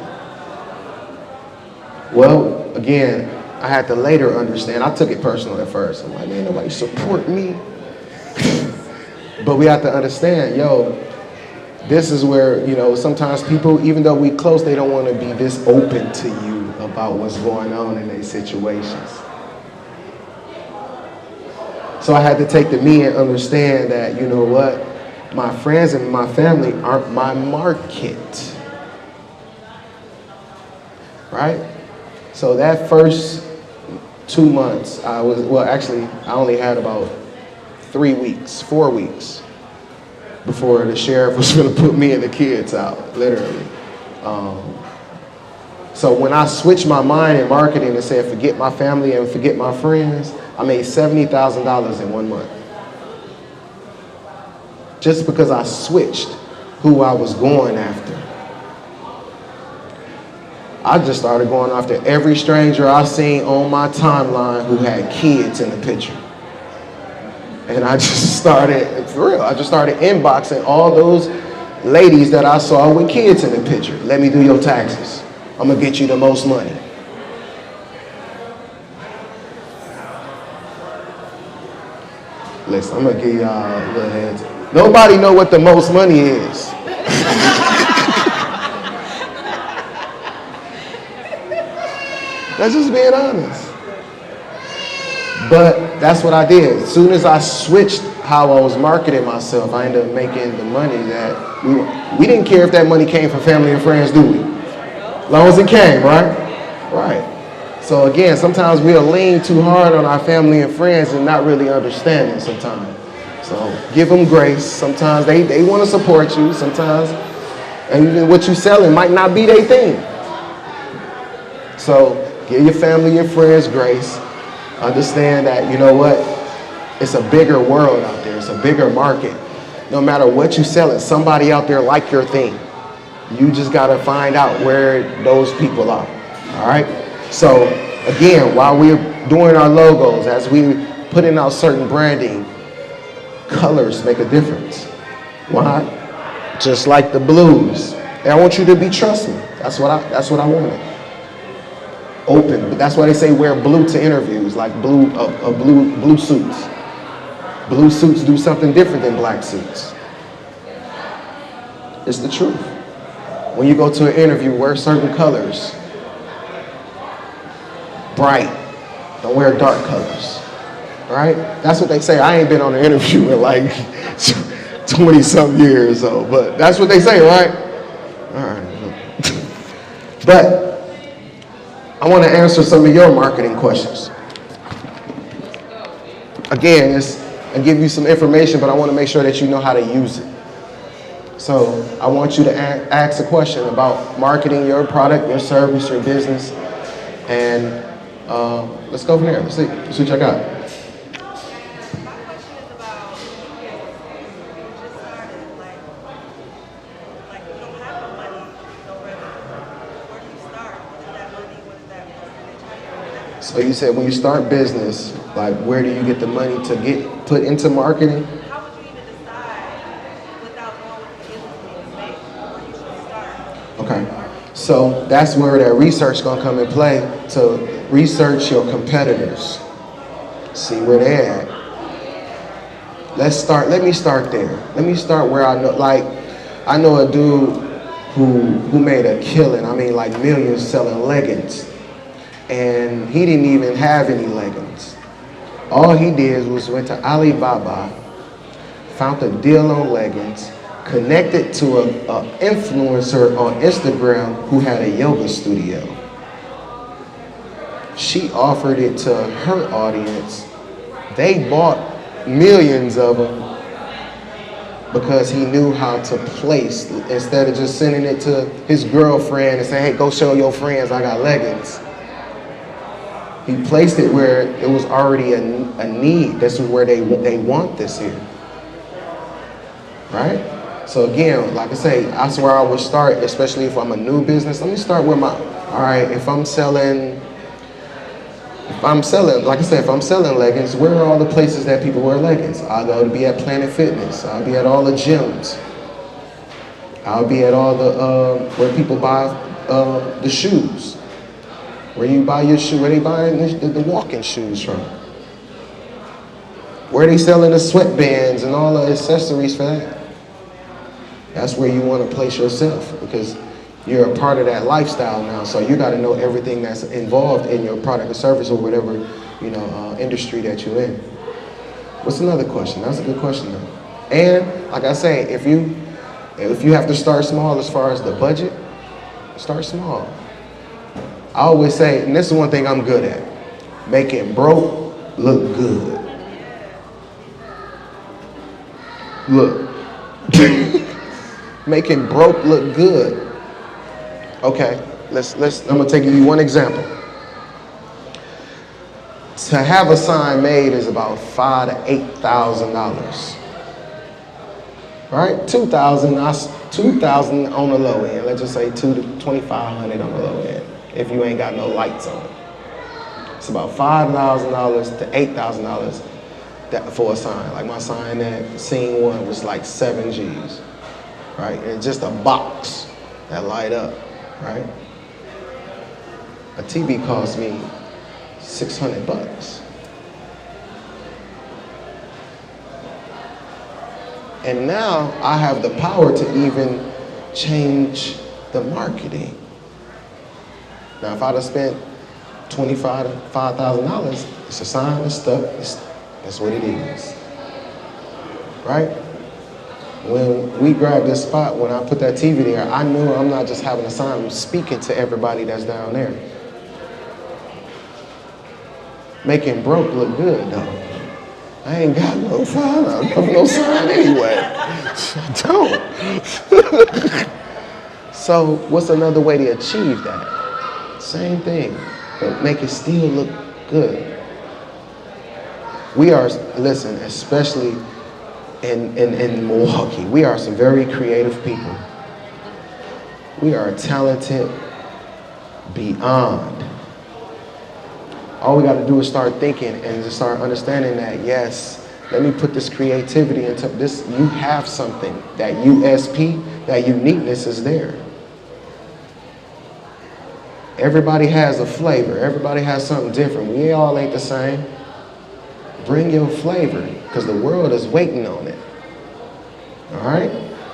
Well, again, I had to later understand. I took it personal at first. I'm like, man, nobody support me. But we have to understand, yo, this is where, you know, sometimes people, even though we close, they don't want to be this open to you about what's going on in their situations. So I had to take the me and understand that, you know what, my friends and my family aren't my market. Right? So that first 2 months, I only had about 4 weeks before the sheriff was going to put me and the kids out, literally. So when I switched my mind in marketing and said, forget my family and forget my friends, I made $70,000 in 1 month. Just because I switched who I was going after. I just started going after every stranger I seen on my timeline who had kids in the picture. And I just started, for real, I just started inboxing all those ladies that I saw with kids in the picture. Let me do your taxes. I'm gonna get you the most money. Listen, I'm gonna give y'all a little heads. Nobody know what the most money is. That's just being honest. But that's what I did. As soon as I switched how I was marketing myself, I ended up making the money that we didn't care if that money came from family and friends, do we? As long as it came, right? Right. So again, sometimes we'll lean too hard on our family and friends and not really understanding sometimes. So give them grace. Sometimes they want to support you. Sometimes, and what you're selling might not be their thing. So give your family and friends grace. Understand that, you know what? It's a bigger world out there. It's a bigger market. No matter what you selling, somebody out there like your thing. You just got to find out where those people are. All right? So again, while we're doing our logos, as we putting out certain branding, colors make a difference. Why? Just like the blues. And I want you to be trusting. That's what I wanted. Open. But that's why they say wear blue to interviews, like blue suits. Blue suits do something different than black suits. It's the truth. When you go to an interview, wear certain colors. Bright. Don't wear dark colors. Right? That's what they say. I ain't been on an interview in like 20-something years, but that's what they say, right? All right. But I want to answer some of your marketing questions. Again, I give you some information, but I want to make sure that you know how to use it. So I want you to ask a question about marketing your product, your service, your business, and let's go from there. Let's see what I got. My question is about, you just started, like you don't have no money, no revenue. Where do you start? What is that money? What is that percentage? How do you do that? So you said when you start business, like where do you get the money to get put into marketing? How would you even decide without knowing what the business needs to make where you should start? Okay. So that's where that research gonna come in play, to research your competitors. See where they're at. Let me start there. Let me start where I know a dude who made a killing, I mean like millions selling leggings. And he didn't even have any leggings. All he did was went to Alibaba, found a deal on leggings, connected to an influencer on Instagram who had a yoga studio. She offered it to her audience. They bought millions of them because he knew how to place, instead of just sending it to his girlfriend and saying, hey, go show your friends I got leggings. He placed it where it was already a need. This is where they want this here. Right? So again, like I say, that's where I would start, especially if I'm a new business. Let me start with all right, if I'm selling, like I said, if I'm selling leggings, where are all the places that people wear leggings? I'll go to be at Planet Fitness. I'll be at all the gyms. I'll be at all the, where people buy the shoes. Where you buy your shoe, where they buying the walking shoes from. Where they selling the sweatbands and all the accessories for that. That's where you want to place yourself, because you're a part of that lifestyle now. So you got to know everything that's involved in your product or service or whatever, industry that you're in. What's another question? That's a good question though. And like I say, if you have to start small as far as the budget, start small. I always say, and this is one thing I'm good at, making broke look good. Look. Making broke look good. Okay, I'm gonna take you one example. To have a sign made is about $5,000 to $8,000. Right? $2,000 on the low end. Let's just say $2,000 to $2,500 on the low end. If you ain't got no lights on it. It's about $5,000 to $8,000 for a sign. Like my sign at Scene 1 was like 7 G's, right? And just a box that light up, right? A TV cost me $600. And now I have the power to even change the marketing. Now, if I'd have spent $25,000 to $5,000, it's a sign, it's stuff, that's what it is, right? When we grabbed this spot, when I put that TV there, I knew I'm not just having a sign, I'm speaking to everybody that's down there. Making broke look good, though. I ain't got no sign, I have no sign anyway. I don't. So what's another way to achieve that? Same thing, but make it still look good. We are, listen, especially in Milwaukee, we are some very creative people. We are talented beyond. All we got to do is start thinking and just start understanding that, yes, let me put this creativity into this. You have something. That USP, that uniqueness is there. Everybody has a flavor. Everybody has something different. We all ain't the same. Bring your flavor, because the world is waiting on it. All right?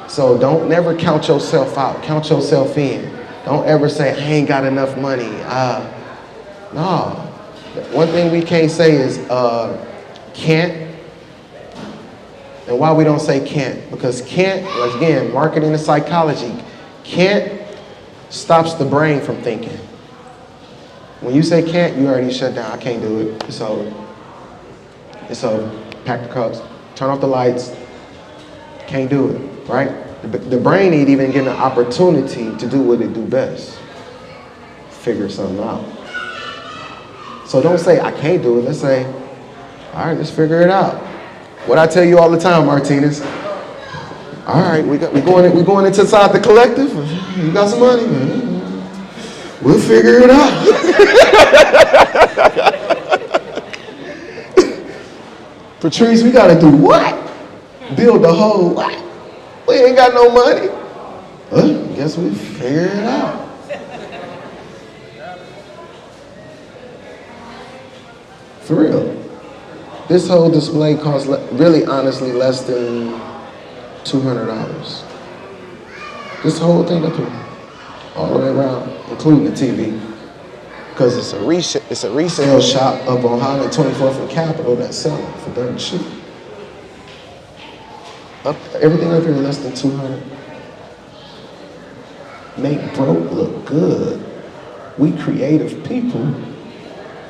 So don't never count yourself out. Count yourself in. Don't ever say, I ain't got enough money. No. One thing we can't say is can't. And why we don't say can't? Because can't, again, marketing and psychology, can't stops the brain from thinking. When you say can't, you already shut down. I can't do it. It's over. It's over. Pack the cups. Turn off the lights. Can't do it, right? The brain ain't even getting an opportunity to do what it do best. Figure something out. So don't say, I can't do it. Let's say, all right, let's figure it out. What I tell you all the time, Martinez. All right, we going into inside the collective. You got some money? We'll figure it out. Patrice, we got to do what? Build the whole what? We ain't got no money. Well, guess we figure it out. For real. This whole display costs really honestly less than $200. This whole thing up here, all the way around, including the TV. Because it's a resale shop up on Highland 24th and Capitol that's selling for dirt cheap. Everything up here is less than $200. Make broke look good. We creative people.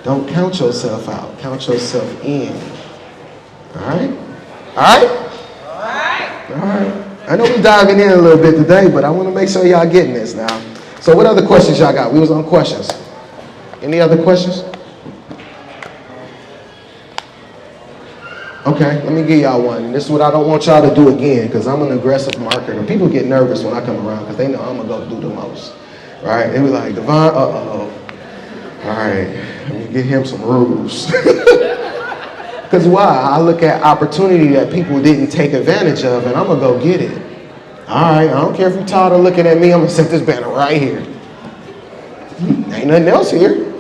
Don't count yourself out. Count yourself in. All right? All right? All right. All right. I know we're diving in a little bit today, but I want to make sure y'all getting this now. So what other questions y'all got? We was on questions. Any other questions? Okay, let me give y'all one. And this is what I don't want y'all to do again, because I'm an aggressive marketer. People get nervous when I come around because they know I'm going to go do the most. Right? They be like, Devon, uh-oh. All right, let me get him some rules. Because why? I look at opportunity that people didn't take advantage of, and I'm going to go get it. All right, I don't care if you're tired of looking at me. I'm going to set this banner right here. Ain't nothing else here.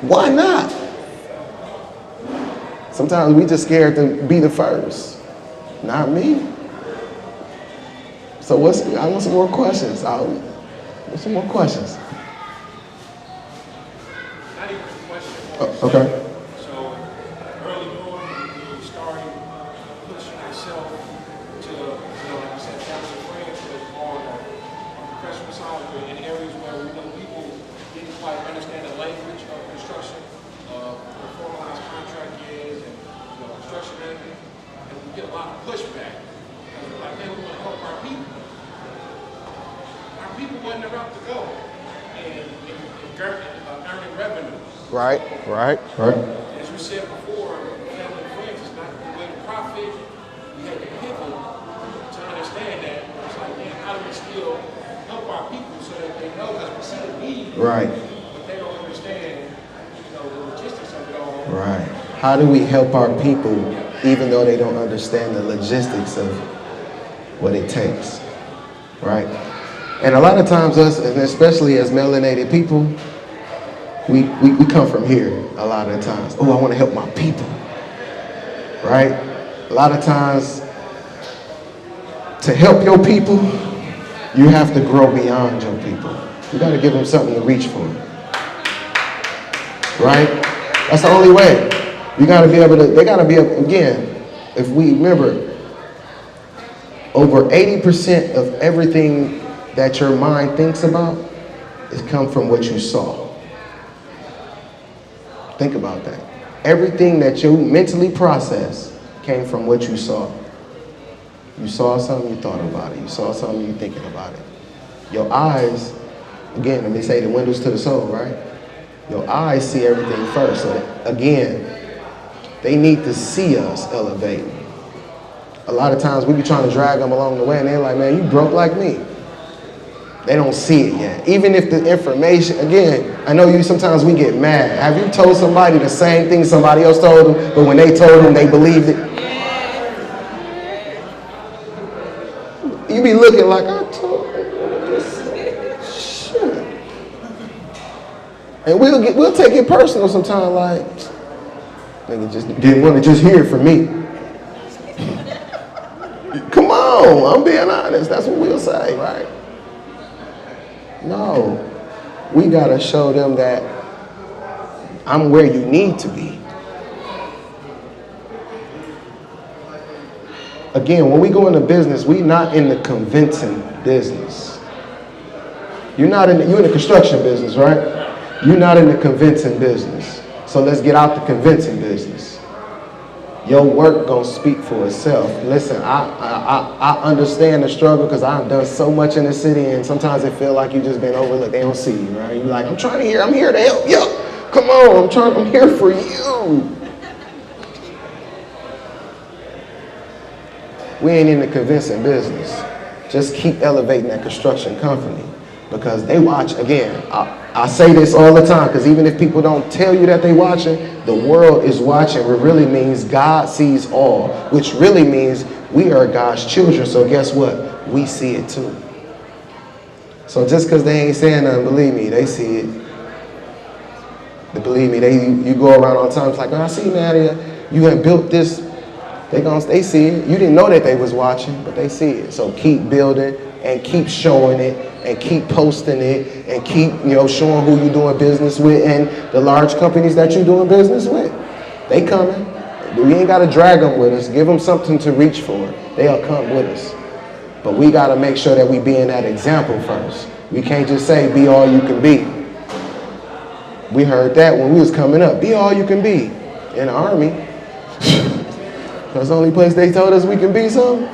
Why not? Sometimes we just scared to be the first. Not me. So I want some more questions. I want some more questions. Not even a question. Okay. So early on, you started pushing yourself to, like you said, family and friends, but on the professional side, but in areas where we know people didn't quite understand the language of construction, formalized contractors, and construction management, and we get a lot of pushback. We're like, man, we want to help our people. Our people wasn't the route to go in earning revenue. Right. As you said before, family and friends is not the way to profit. We had to pivot to understand that. It's like, man, how do we still help our people so that they know, because we see the need, Right. but they don't understand, the logistics of it all. Right. How do we help our people even though they don't understand the logistics of what it takes? Right? And a lot of times us, and especially as melanated people, we come from here a lot of times. Oh, I want to help my people. Right? A lot of times, to help your people, you have to grow beyond your people. You got to give them something to reach for. Right? That's the only way. You got to be able to, they got to be able, again, if we remember, over 80% of everything that your mind thinks about is come from what you saw. Think about that. Everything that you mentally process came from what you saw. You saw something, you thought about it. You saw something, you thinking about it. Your eyes, again, when they say the windows to the soul, right? Your eyes see everything first. So again, they need to see us elevate. A lot of times we be trying to drag them along the way and they're like, man, you broke like me. They don't see it yet. Even if the information, again, I know sometimes we get mad. Have you told somebody the same thing somebody else told them, but when they told them, they believed it? You be looking like, I told you this shit. And we'll take it personal sometimes, like, nigga just didn't want to just hear it from me. Come on, I'm being honest. That's what we'll say, right? No, we gotta show them that I'm where you need to be. Again, when we go into business, we not in the convincing business. You're in the construction business, right? You're not in the convincing business. So let's get out the convincing business. Your work gonna speak for itself. Listen, I understand the struggle because I've done so much in the city, and sometimes it feel like you just been overlooked. They don't see you, right? You're like, I'm here to help you. Come on, I'm here for you. We ain't in the convincing business. Just keep elevating that construction company because they watch. Again, I say this all the time because even if people don't tell you that they watching, the world is watching, which really means God sees all, which really means we are God's children. So guess what? We see it too. So just because they ain't saying nothing, believe me, they see it. Believe me, you go around all the time, it's like, oh, I see, Nadia, you have built this. They see it. You didn't know that they was watching, but they see it. So keep building and keep showing it and keep posting it and keep, showing who you're doing business with and the large companies that you're doing business with. They coming. We ain't got to drag them with us. Give them something to reach for. They'll come with us. But we got to make sure that we being that example first. We can't just say, be all you can be. We heard that when we was coming up. Be all you can be in the Army. That's the only place they told us we can be something.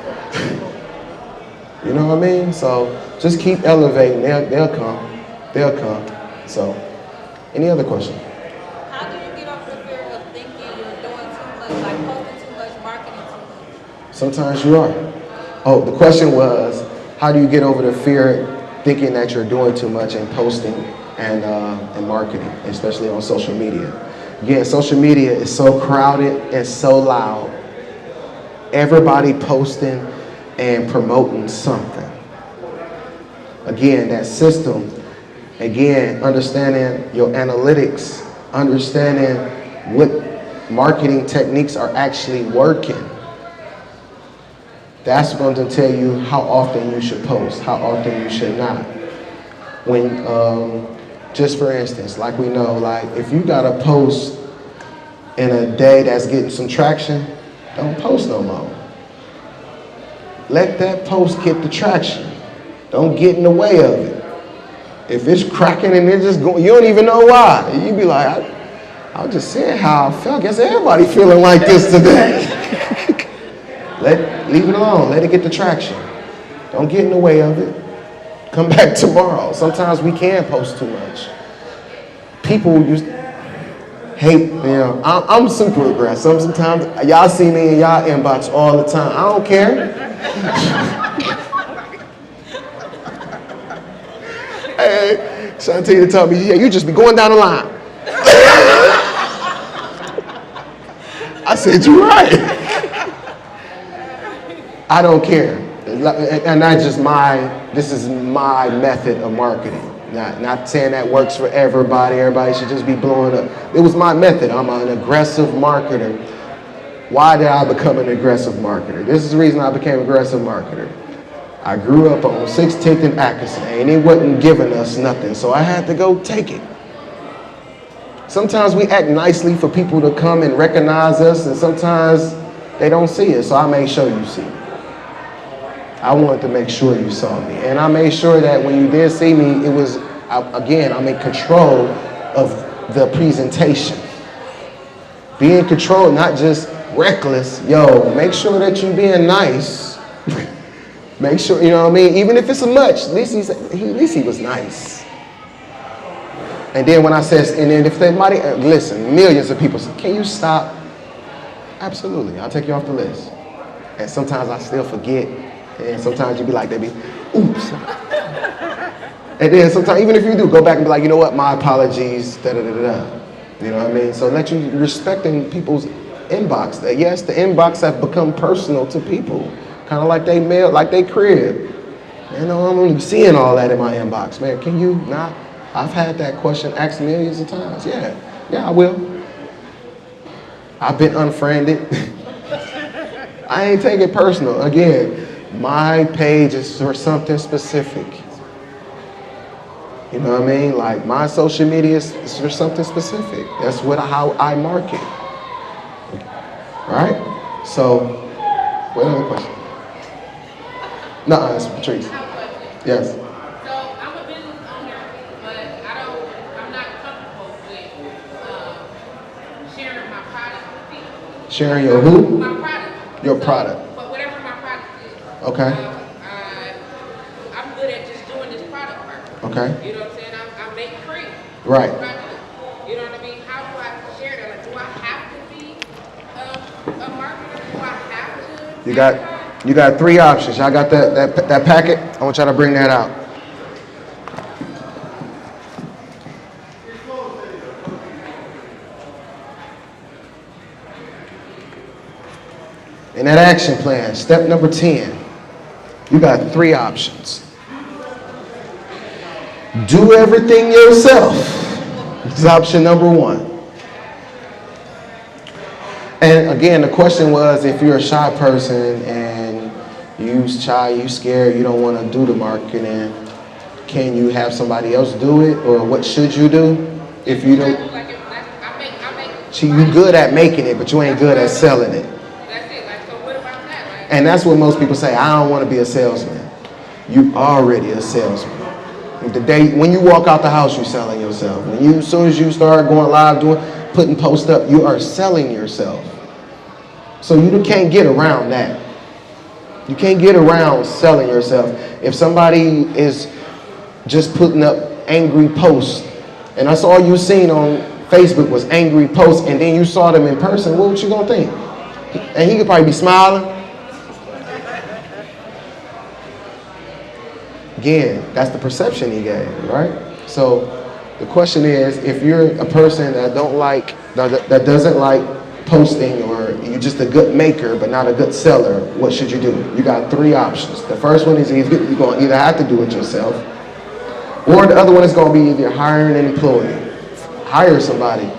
You know what I mean? So just keep elevating. They'll come. They'll come. So, any other question? How do you get off the fear of thinking you're doing too much, like posting too much, marketing too much? Sometimes you are. Oh, the question was, how do you get over the fear thinking that you're doing too much and posting and marketing, especially on social media? Again, social media is so crowded and so loud. Everybody posting and promoting something. Again, that system, again, understanding your analytics, understanding what marketing techniques are actually working. That's going to tell you how often you should post, how often you should not. When, just for instance, like we know, like if you got a post in a day that's getting some traction, don't post no more. Let that post get the traction. Don't get in the way of it. If it's cracking and it's just going, you don't even know why. You be like, I was just saying how I felt. I guess everybody feeling like this today. Leave it alone. Let it get the traction. Don't get in the way of it. Come back tomorrow. Sometimes we can post too much. People just hate, I'm super aggressive. Sometimes y'all see me in y'all inbox all the time. I don't care. Hey, Shantina told me, yeah, you just be going down the line. I said, you're right. I don't care. And that's just this is my method of marketing. Not saying that works for everybody. Everybody should just be blowing up. It was my method. I'm an aggressive marketer. Why did I become an aggressive marketer? This is the reason I became an aggressive marketer. I grew up on 16th and Atkinson, and it wasn't giving us nothing, so I had to go take it. Sometimes we act nicely for people to come and recognize us, and sometimes they don't see us, so I made sure you see me. I wanted to make sure you saw me. And I made sure that when you did see me, it was, again, I'm in control of the presentation. Be in control, not just reckless. Yo, make sure that you're being nice. Make sure, you know what I mean? Even if it's a much, at least he was nice. And then when I said, and then if somebody, listen, millions of people say, can you stop? Absolutely, I'll take you off the list. And sometimes I still forget. And sometimes you be like, oops. And then sometimes, even if you do, go back and be like, you know what, my apologies, da da da da da. You know what I mean? So let you respecting people's inbox. That yes, the inbox have become personal to people, kind of like they mail, like they crib. You know, I'm only seeing all that in my inbox, man. Can you not? I've had that question asked millions of times. Yeah, I will. I've been unfriended. I ain't take it personal. Again, my page is for something specific. You know what I mean? Like my social media is for something specific. That's how I market. Right? So, what other question? No, it's Patrice. Yes. So I'm a business owner, but I'm not comfortable with sharing my product with people. Sharing your who? My product. Your product. But whatever my product is. Okay. I'm good at just doing this product part. Okay. You know what I'm saying? I make cream. Right. That's what I do. You know what I mean? How do I share that? Like, do I have to be a marketer? Do I have to? You got 3 options. Y'all got that packet? I want y'all to bring that out. In that action plan, step number 10, you got 3 options. Do everything yourself. This is option number 1. And again, the question was, if you're a shy person and you scared, you don't want to do the marketing, can you have somebody else do it, or what should you do if you don't? You good at making it, but you ain't good at selling it. That's it. Like, so what about that? Like, And that's what most people say. I don't want to be a salesman. You already a salesman. The day when you walk out the house, you're selling yourself. As soon as you start going live, putting posts up, you are selling yourself. So you can't get around that. You can't get around selling yourself. If somebody is just putting up angry posts, and that's all you seen on Facebook was angry posts, and then you saw them in person, what you gonna think? And he could probably be smiling. Again, that's the perception he gave, right? So the question is, if you're a person that doesn't like posting, or you're just a good maker but not a good seller, what should you do? You got 3 options. The first one is you're going to either have to do it yourself, or the other one is going to be either hiring an employee. Hire somebody.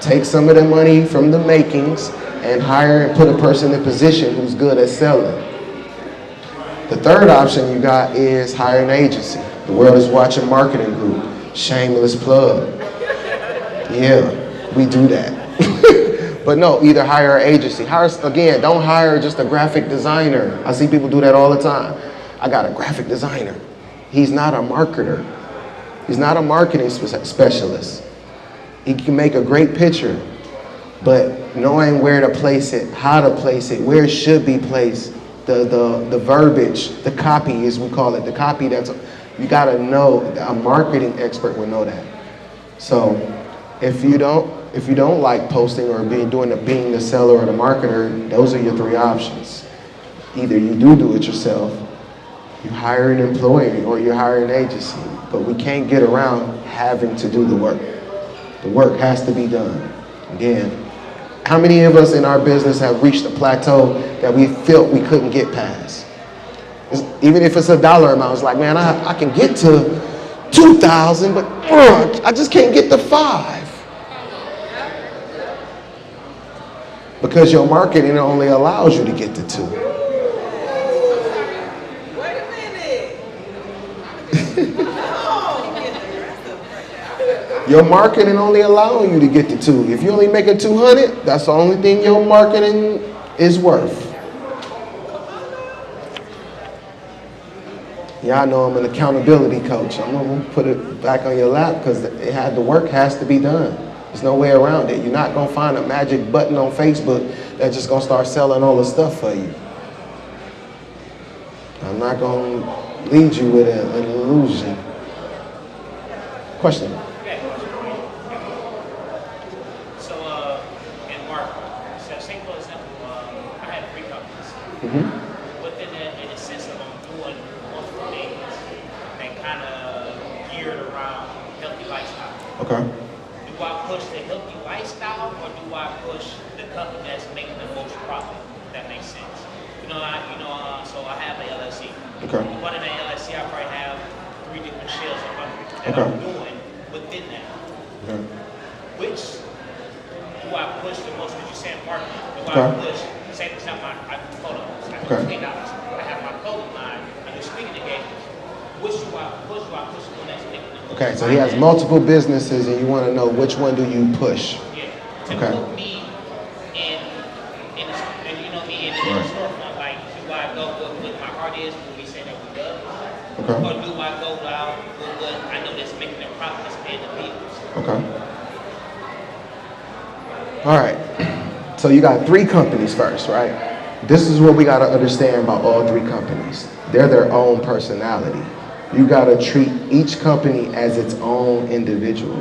Take some of the money from the makings and hire and put a person in a position who's good at selling. The third option you got is hire an agency. The World is Watching Marketing Group. Shameless plug. Yeah, we do that. But no, either hire an agency. Don't hire just a graphic designer. I see people do that all the time. I got a graphic designer. He's not a marketer. He's not a marketing specialist. He can make a great picture, but knowing where to place it, how to place it, where it should be placed, the verbiage, the copy, as we call it, the copy, you gotta know. A marketing expert would know that. So if you don't like posting or being the seller or the marketer, those are your 3 options. Either you do it yourself, you hire an employee, or you hire an agency. But we can't get around having to do the work. The work has to be done. Again, how many of us in our business have reached a plateau that we felt we couldn't get past? Even if it's a dollar amount, it's like, man, I can get to 2,000, but I just can't get to 5. Because your marketing only allows you to get to 2. Wait a minute. Your marketing only allowing you to get to 2. If you only making 200, that's the only thing your marketing is worth. Yeah, I know I'm an accountability coach. I'm gonna put it back on your lap because the work has to be done. There's no way around it. You're not gonna find a magic button on Facebook that's just gonna start selling all the stuff for you. I'm not gonna lead you with an illusion. Question? So, in marketing, so say for example, I had 3 companies. But then in the sense of I'm doing multiple things and kind of geared around healthy lifestyle. Okay. Do I push the healthy lifestyle or do I push the company that's making the most profit? If that makes sense. So I have an LLC. Okay. One in the LLC, I probably have 3 different shells of company that Okay. I'm doing within that. Okay. Which do I push the most? Because you're saying marketing. Do Okay. I push? Say for example, I do photos. I do Okay. $10. I have my clothing line. I do speaking engagements. Which do I push? Do I push the one that's making the most? Okay, so he has multiple businesses and you want to know which one do you push? Yeah. To Okay. put me in the Right. storefront. Like, do I go with my heart is when we say that we love? Okay. Or do I go out with what I know that's making the profit, that's paying the bills? Okay. All right. So you got 3 companies first, right? This is what we got to understand about all 3 companies. They're their own personality. You got to treat each company as its own individual.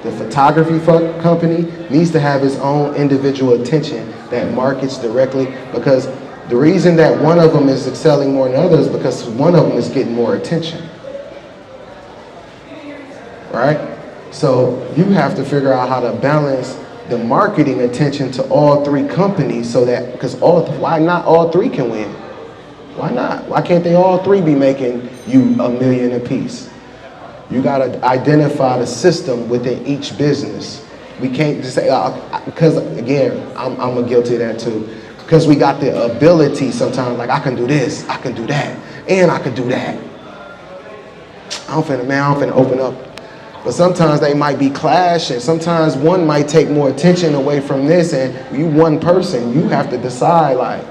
The photography company needs to have its own individual attention that markets directly, because the reason that one of them is excelling more than others is because one of them is getting more attention. Right? So you have to figure out how to balance the marketing attention to all 3 companies so that, because why not all 3 can win? Why not? Why can't they all 3 be making you $1 million apiece? You got to identify the system within each business. We can't just say, because again, I'm guilty of that too. Because we got the ability sometimes, like I can do this, I can do that, and I can do that. I'm finna open up. But sometimes they might be clashing. Sometimes one might take more attention away from this, and you one person, you have to decide like,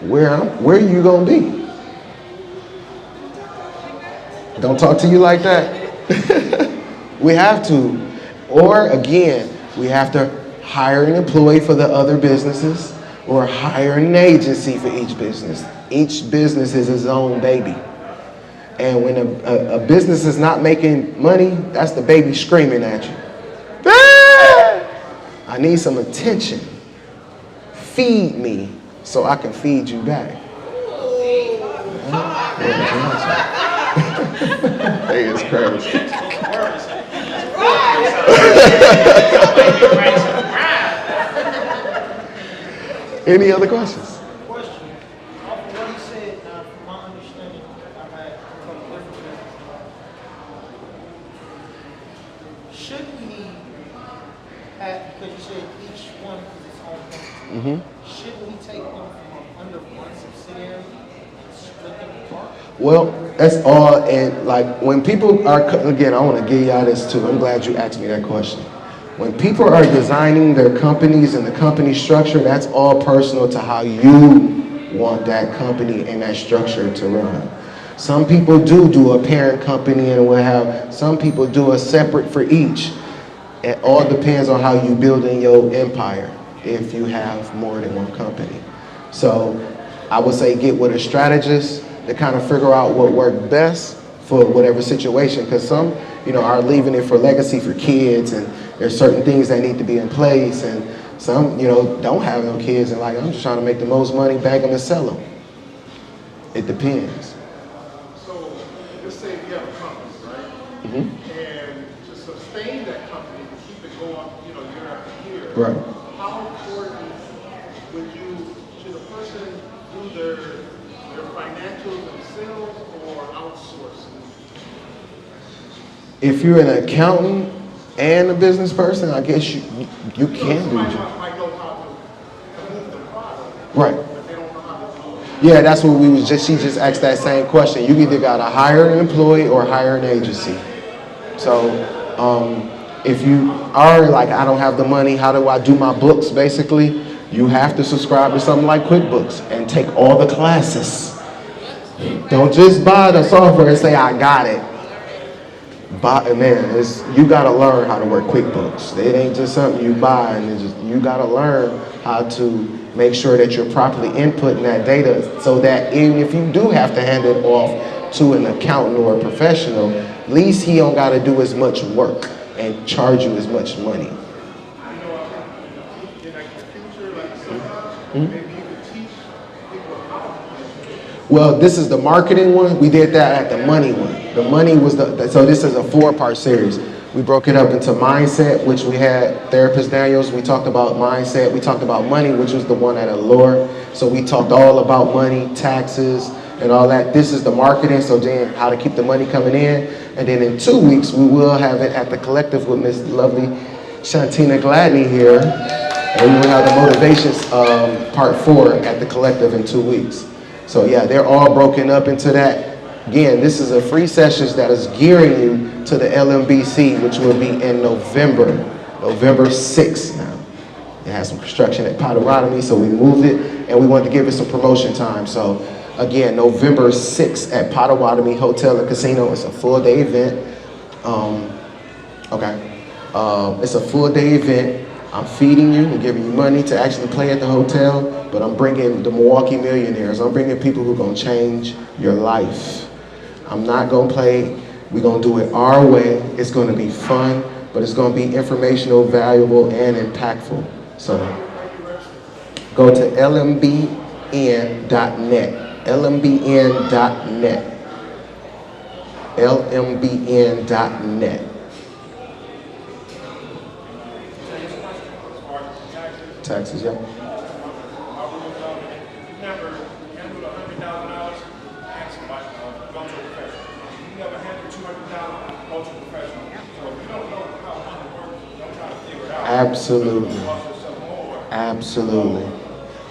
where are you gonna be? Don't talk to you like that. We have to. Or again, we have to hire an employee for the other businesses or hire an agency for each business. Each business is its own baby. And when a business is not making money, that's the baby screaming at you. Ah! I need some attention. Feed me so I can feed you back. Hey, it's crazy. Any other questions? Question. Off of what he said, from my understanding, I've had a couple different businesses. Should we, because you said each one is its own company, should we take them from under one subsidiary and split them apart? Well, that's all. And like when people are, again, I want to give y'all this too. I'm glad you asked me that question. When people are designing their companies and the company structure, that's all personal to how you want that company and that structure to run. Some people do a parent company and will have, some people do a separate for each. It all depends on how you building your empire if you have more than one company. So I would say get with a strategist to kind of figure out what worked best for whatever situation, because some, are leaving it for legacy for kids, and there's certain things that need to be in place, and some, don't have no kids, and like, I'm just trying to make the most money, bag them and sell them. It depends. So, just say you have a company, right? Mm-hmm. And to sustain that company, to keep it going, year after year. Right. How important should a person do their financials themselves or outsource? If you're an accountant and a business person, I guess you can do Somebody it. might know how to move the product, Right. but they don't know how to do it. Yeah, that's what she just asked that same question. You either got to hire an employee or hire an agency. So if you are like, I don't have the money, how do I do my books, basically? You have to subscribe to something like QuickBooks and take all the classes. Don't just buy the software and say, I got it. You got to learn how to work QuickBooks. It ain't just something you buy, and you got to learn how to make sure that you're properly inputting that data so that even if you do have to hand it off to an accountant or a professional, at least he don't got to do as much work and charge you as much money. Well, this is the marketing one. We did that at the money one. The money was so this is a 4-part series. We broke it up into mindset, which we had Therapist Daniels. We talked about mindset. We talked about money, which was the one at Allure. So we talked all about money, taxes, and all that. This is the marketing, so then how to keep the money coming in. And then in 2 weeks, we will have it at the Collective with Miss Lovely Shantina Gladney here. And we will have the motivations part 4 at the Collective in 2 weeks. So yeah, they're all broken up into that. Again, this is a free sessions that is gearing you to the LMBC, which will be in November 6th now. It has some construction at Potawatomi, so we moved it, and we wanted to give it some promotion time. So again, November 6th at Potawatomi Hotel and Casino. It's a full-day event. It's a full-day event. I'm feeding you and giving you money to actually play at the hotel, but I'm bringing the Milwaukee Millionaires. I'm bringing people who are going to change your life. I'm not going to play. We're going to do it our way. It's going to be fun, but it's going to be informational, valuable, and impactful. So go to lmbn.net. lmbn.net. lmbn.net. Taxes, yeah. Remember, handle $100,000, ask somebody, go to a professional. You never handle $200,000, go to a professional. So if you don't know how money works, don't try to figure it out. Absolutely. Absolutely.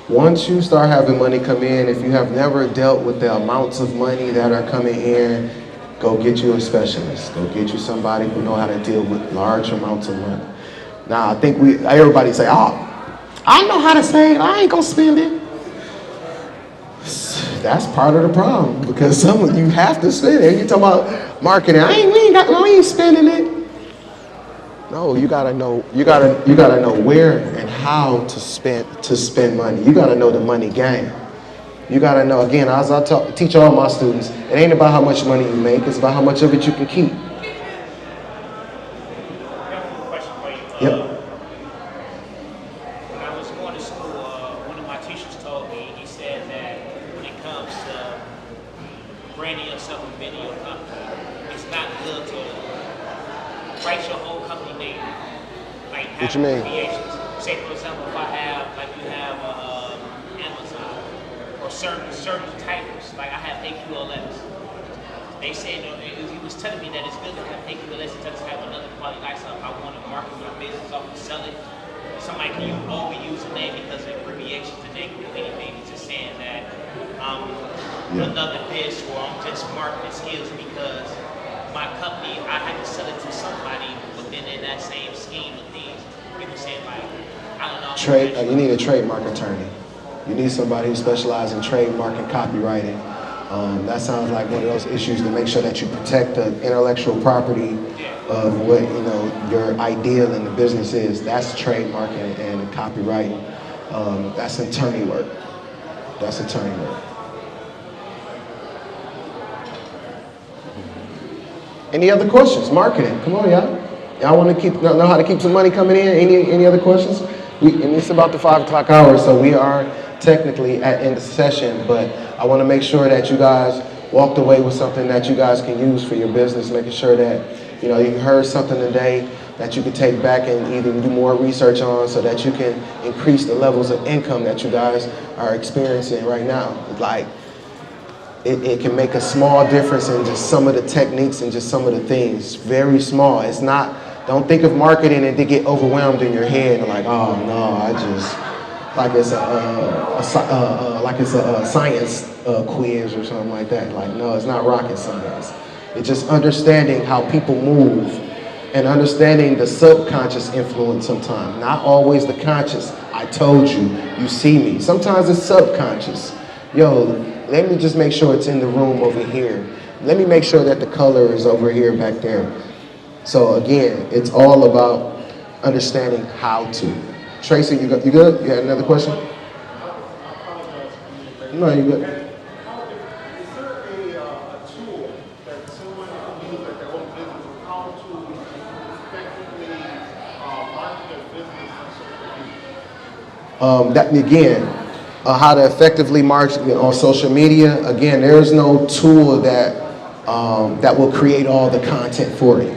Once you start having money come in, if you have never dealt with the amounts of money that are coming in, go get you a specialist. Go get you somebody who know how to deal with large amounts of money. Now, I think everybody say, oh, I know how to save. I ain't gonna spend it. That's part of the problem, because some of you have to spend it. You talking about marketing? I ain't spending it. No, you gotta know. You gotta know where and how to spend money. You gotta know the money game. You gotta know. Again, as I teach all my students, it ain't about how much money you make. It's about how much of it you can keep. Yep. What you mean? Say, for example, if you have Amazon or certain titles, like I have AQLS. They say, he was telling me that it's good to have AQLS and to have another quality lifestyle. If I want to market my business off and sell it, somebody can overuse the name because of abbreviations today can do anything. It's just saying that another this, or I'm just marketing skills because my company, I had to sell it to somebody within that same scheme of things. People saying like, I don't know. You need a trademark attorney. You need somebody who specializes in trademark and copywriting. That sounds like one of those issues to make sure that you protect the intellectual property of what your ideal in the business is. That's trademarking and copywriting. That's attorney work. That's attorney work. Any other questions? Marketing. Come on, y'all. Y'all want to know how to keep some money coming in? Any other questions? And it's about the 5 o'clock hour, so we are technically at end of session, but I want to make sure that you guys walked away with something that you guys can use for your business, making sure that you heard something today that you can take back and either do more research on so that you can increase the levels of income that you guys are experiencing right now. Like, it can make a small difference in just some of the techniques and just some of the things. Very small. It's not, don't think of marketing and to get overwhelmed in your head and like, oh no, like it's a science quiz or something like that. Like, no, it's not rocket science. It's just understanding how people move and understanding the subconscious influence sometimes. Not always the conscious. I told you, you see me. Sometimes it's subconscious. Yo, let me just make sure it's in the room over here. Let me make sure that the color is over here back there. So again, it's all about understanding how to. Tracy, you good? You had another question? No, you good. Is there a tool that someone can use at their own business, how to effectively market their business on social media? That again, how to effectively market on social media. Again, there is no tool that that will create all the content for you.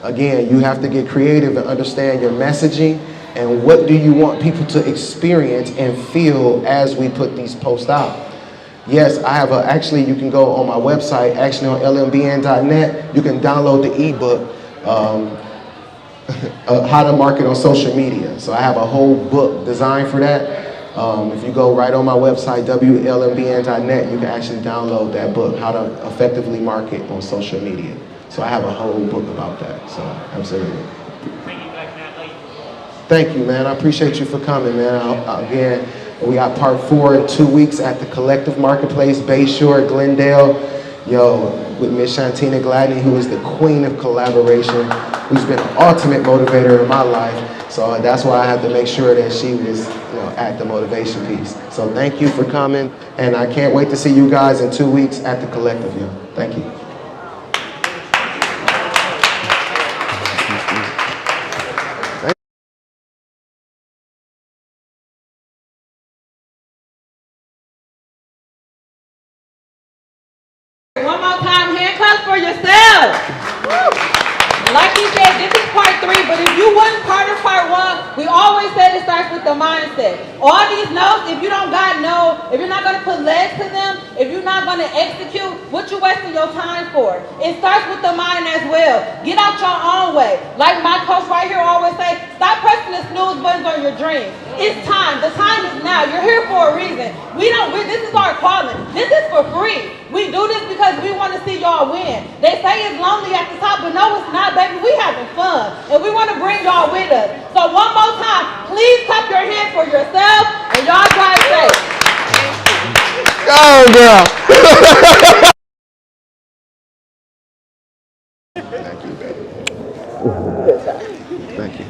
Again, you have to get creative and understand your messaging and what do you want people to experience and feel as we put these posts out. Yes, I have actually, you can go on my website, actually on lmbn.net, you can download the ebook, How to Market on Social Media. So I have a whole book designed for that. If you go right on my website, wlmbn.net, you can actually download that book, How to Effectively Market on Social Media. So I have a whole book about that, so absolutely. Thank you, man. I appreciate you for coming, man. Again, we got part 4 in 2 weeks at the Collective Marketplace, Bayshore, Glendale. Yo, with Miss Shantina Gladney, who is the queen of collaboration, who's been an ultimate motivator in my life. So that's why I had to make sure that she was, at the motivation piece. So thank you for coming, and I can't wait to see you guys in 2 weeks at the Collective, yo. Thank you. One more time, handcuffs for yourself. Like he said, this is part 3, but if you wasn't part of part 1, we always said it starts with the mindset. All these notes, if you don't got if you're not going to put legs to them, if you're not going to execute, what you wasting your time for? It starts with the mind as well. Get out your own way. Like my coach right here always say, stop pressing the snooze buttons on your dreams. It's time. The time is now. You're here for a reason. This is our calling. This is for free. We do this because we want to see y'all win. They say it's lonely at the top, but no, it's not, baby. We having fun, and we want to bring y'all with us. So one more time, please clap your hands for yourself, and y'all drive safe. Go, girl. Thank you, baby. Thank you.